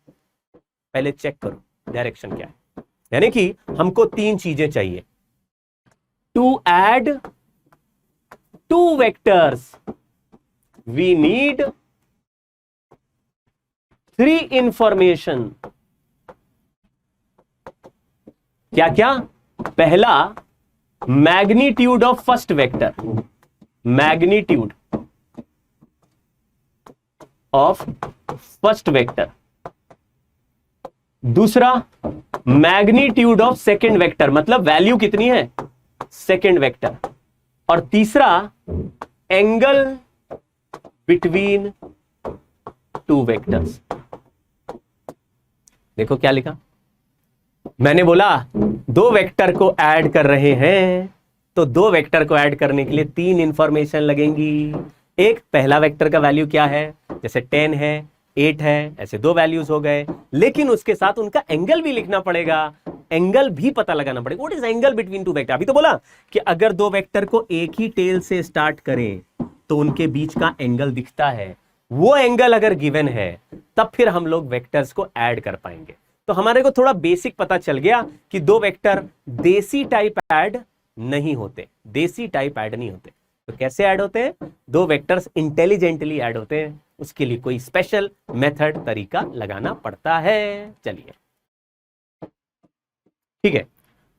B: पहले चेक करो डायरेक्शन क्या है। यानी कि हमको तीन चीजें चाहिए to add two vectors. We need 3 information. क्या क्या? पहला, magnitude of first vector, magnitude of first vector. दूसरा, मैग्नीट्यूड ऑफ सेकंड वेक्टर, मतलब वैल्यू कितनी है सेकंड वेक्टर। और तीसरा, एंगल बिटवीन टू वेक्टर्स। देखो क्या लिखा, मैंने बोला दो वेक्टर को ऐड कर रहे हैं तो दो वेक्टर को ऐड करने के लिए 3 इंफॉर्मेशन लगेंगी। एक, पहला वेक्टर का वैल्यू क्या है, जैसे 10 है 8 है, ऐसे दो वैल्यूज हो गए। लेकिन उसके साथ उनका एंगल भी लिखना पड़ेगा, एंगल भी पता लगाना पड़ेगा। What is angle between to vector? अभी तो बोला कि अगर दो वेक्टर को एक ही टेल से स्टार्ट करें तो उनके बीच का एंगल दिखता है। वो एंगल अगर गिवन है तब फिर हम लोग वेक्टर्स को ऐड कर पाएंगे। तो हमारे को थोड़ा बेसिक पता चल गया कि दो वेक्टर देसी टाइप ऐड नहीं होते, देसी टाइप ऐड नहीं होते। तो कैसे ऐड होते हैं? दो वेक्टर्स इंटेलिजेंटली ऐड होते हैं, उसके लिए कोई स्पेशल मेथड, तरीका लगाना पड़ता है। चलिए ठीक है,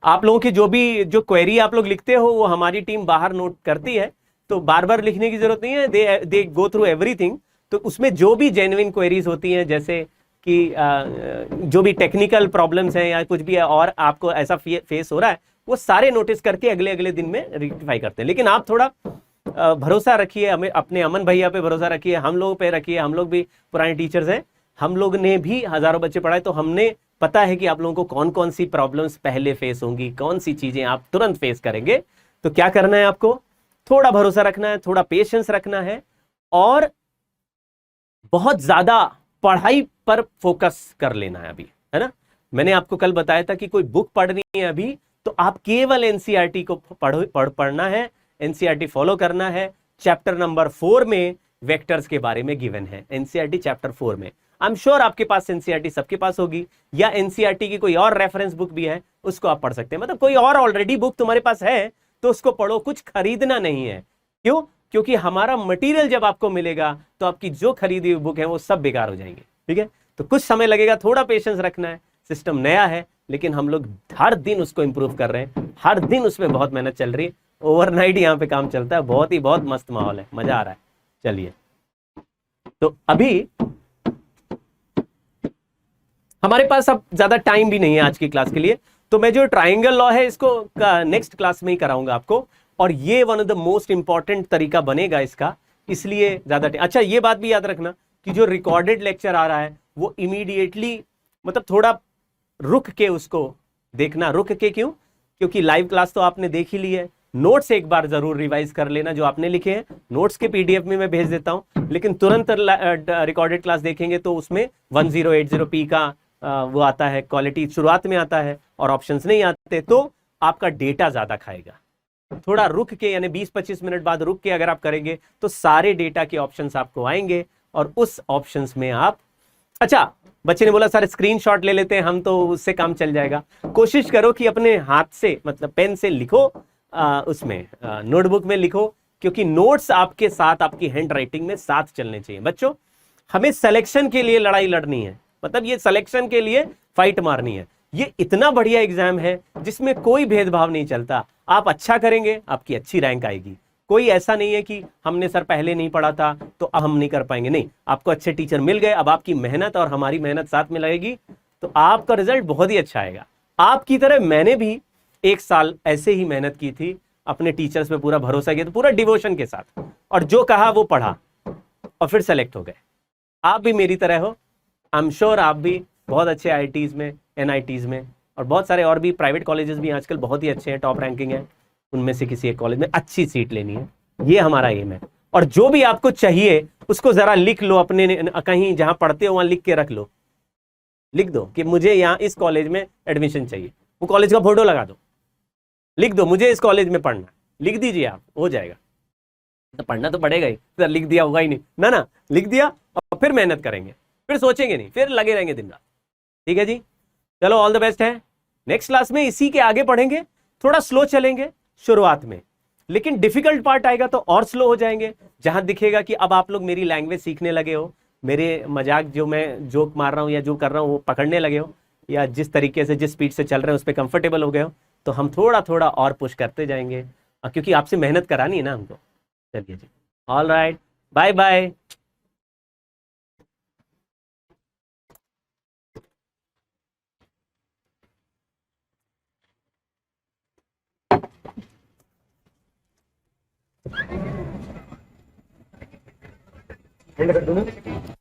B: आप लोगों की जो क्वेरी आप लोग लिखते हो वो हमारी टीम बाहर नोट करती है, तो बार बार लिखने की जरूरत नहीं है। दे गो थ्रू एवरीथिंग। तो उसमें जो भी जेन्युइन क्वेरीज होती हैं, जैसे कि जो भी टेक्निकल प्रॉब्लम्स हैं या कुछ भी है और आपको ऐसा फेस हो रहा है, वो सारे नोटिस करके अगले अगले दिन में रेक्टिफाई करते हैं। लेकिन आप थोड़ा भरोसा रखिए, हमें अपने अमन भैया पे भरोसा रखिए, हम लोगों पे रखिए। हम लोग भी पुराने टीचर्स हैं, हम लोग ने भी हजारों बच्चे पढ़ाए, तो हमने पता है कि आप लोगों को कौन कौन सी प्रॉब्लम्स पहले फेस होंगी, कौन सी चीजें आप तुरंत फेस करेंगे। तो क्या करना है, आपको थोड़ा भरोसा रखना है, थोड़ा पेशेंस रखना है और बहुत ज्यादा पढ़ाई पर फोकस कर लेना है अभी, है ना। मैंने आपको कल बताया था कि कोई बुक पढ़नी है अभी तो आप केवल एनसीईआरटी को पढ़ना है, एनसीईआरटी फॉलो करना है। चैप्टर नंबर 4 में वेक्टर्स के बारे में गिवन है एनसीईआरटी चैप्टर 4 में। आई एम श्योर आपके पास एनसीईआरटी सबके पास होगी, या एनसीईआरटी की कोई और रेफरेंस बुक भी है, उसको आप पढ़ सकते हैं। मतलब कोई और ऑलरेडी बुक तुम्हारे पास है तो उसको पढ़ो, कुछ खरीदना नहीं है। क्यों? क्योंकि हमारा मटेरियल जब आपको मिलेगा तो आपकी जो खरीदी हुई बुक है वो सब बेकार हो जाएंगे। ठीक है, तो कुछ समय लगेगा, थोड़ा पेशेंस रखना है। सिस्टम नया है लेकिन हम लोग हर दिन उसको इंप्रूव कर रहे हैं, हर दिन उसमें बहुत मेहनत चल रही है। ओवरनाइट यहाँ पे काम चलता है, बहुत मस्त माहौल है, मजा आ रहा है। चलिए, तो अभी हमारे पास अब ज्यादा टाइम भी नहीं है आज की क्लास के लिए, तो मैं जो ट्राइंगल लॉ है इसको नेक्स्ट क्लास में ही कराऊंगा आपको, और ये one of the most important तरीका बनेगा इसका, इसलिए ज्यादा टाइम। अच्छा, ये बात भी याद रखना कि जो रिकॉर्डेड लेक्चर आ रहा है वो इमीडिएटली, मतलब थोड़ा रुक के उसको देखना। रुक के क्यों? क्योंकि लाइव क्लास तो आपने देख ही ली है, नोट्स एक बार जरूर रिवाइज कर लेना जो आपने लिखे हैं। नोट्स के पीडीएफ में मैं भेज देता हूं, लेकिन तुरंत रिकॉर्डेड क्लास देखेंगे तो उसमें 1080p का वो आता है, क्वालिटी शुरुआत में आता है और ऑप्शंस नहीं आते, तो आपका डेटा ज्यादा खाएगा। थोड़ा रुक के, यानी 20-25 मिनट बाद रुक के अगर आप करेंगे तो सारे डेटा के ऑप्शंस आपको आएंगे, और उस ऑप्शंस में आप, अच्छा बच्चे ने बोला सर स्क्रीनशॉट ले लेते हैं हम, तो उससे काम चल जाएगा। कोशिश करो कि अपने हाथ से, मतलब पेन से लिखो, उसमें नोटबुक में लिखो, क्योंकि नोट्स आपके साथ, आपकी हैंड राइटिंग में साथ चलने चाहिए। बच्चों, हमें सिलेक्शन के लिए लड़ाई लड़नी है, मतलब ये सिलेक्शन के लिए फाइट मारनी है। ये इतना बढ़िया एग्जाम है जिसमें कोई भेदभाव नहीं चलता। आप अच्छा करेंगे, आपकी अच्छी रैंक आएगी। कोई ऐसा नहीं है कि हमने सर पहले नहीं पढ़ा था तो अब हम नहीं कर पाएंगे, नहीं। आपको अच्छे टीचर मिल गए, अब आपकी मेहनत और हमारी मेहनत साथ में लगेगी तो आपका रिजल्ट बहुत ही अच्छा आएगा। आपकी तरह मैंने भी 1 साल ऐसे ही मेहनत की थी, अपने टीचर्स पे पूरा भरोसा किया, तो पूरा डिवोशन के साथ, और जो कहा वो पढ़ा और फिर सेलेक्ट हो गए। आप भी मेरी तरह हो, आई एम श्योर आप भी बहुत अच्छे IITs में, NITs में, और बहुत सारे और भी प्राइवेट कॉलेजेस भी आजकल बहुत ही अच्छे हैं, टॉप रैंकिंग है, उनमें से किसी एक कॉलेज में अच्छी सीट लेनी है, ये हमारा एम है। और जो भी आपको चाहिए उसको जरा लिख लो, अपने कहीं जहां पढ़ते हो वहां लिख के रख लो, लिख दो कि मुझे यहाँ इस कॉलेज में एडमिशन चाहिए, वो कॉलेज का फोटो लगा दो, लिख दो मुझे इस कॉलेज में पढ़ना, लिख दीजिए, आप हो जाएगा। तो पढ़ना तो पड़ेगा ही, सर लिख दिया होगा ही नहीं ना, लिख दिया और फिर मेहनत करेंगे, फिर सोचेंगे नहीं, फिर लगे रहेंगे दिन रात। ठीक है जी, चलो ऑल द बेस्ट है। नेक्स्ट क्लास में इसी के आगे पढ़ेंगे, थोड़ा स्लो चलेंगे शुरुआत में, लेकिन डिफिकल्ट पार्ट आएगा तो और स्लो हो जाएंगे, जहां दिखेगा कि अब आप लोग मेरी लैंग्वेज सीखने लगे हो, मेरे मजाक जो मैं जोक मार रहा हूं या जो कर रहा हूं वो पकड़ने लगे हो, या जिस तरीके से जिस स्पीड से चल रहे हैं उस पर कंफर्टेबल हो गए हो, तो हम थोड़ा थोड़ा और पुश करते जाएंगे, क्योंकि आपसे मेहनत करानी है ना हमको। चलिए जी, all right, bye bye. End कर दूं ना?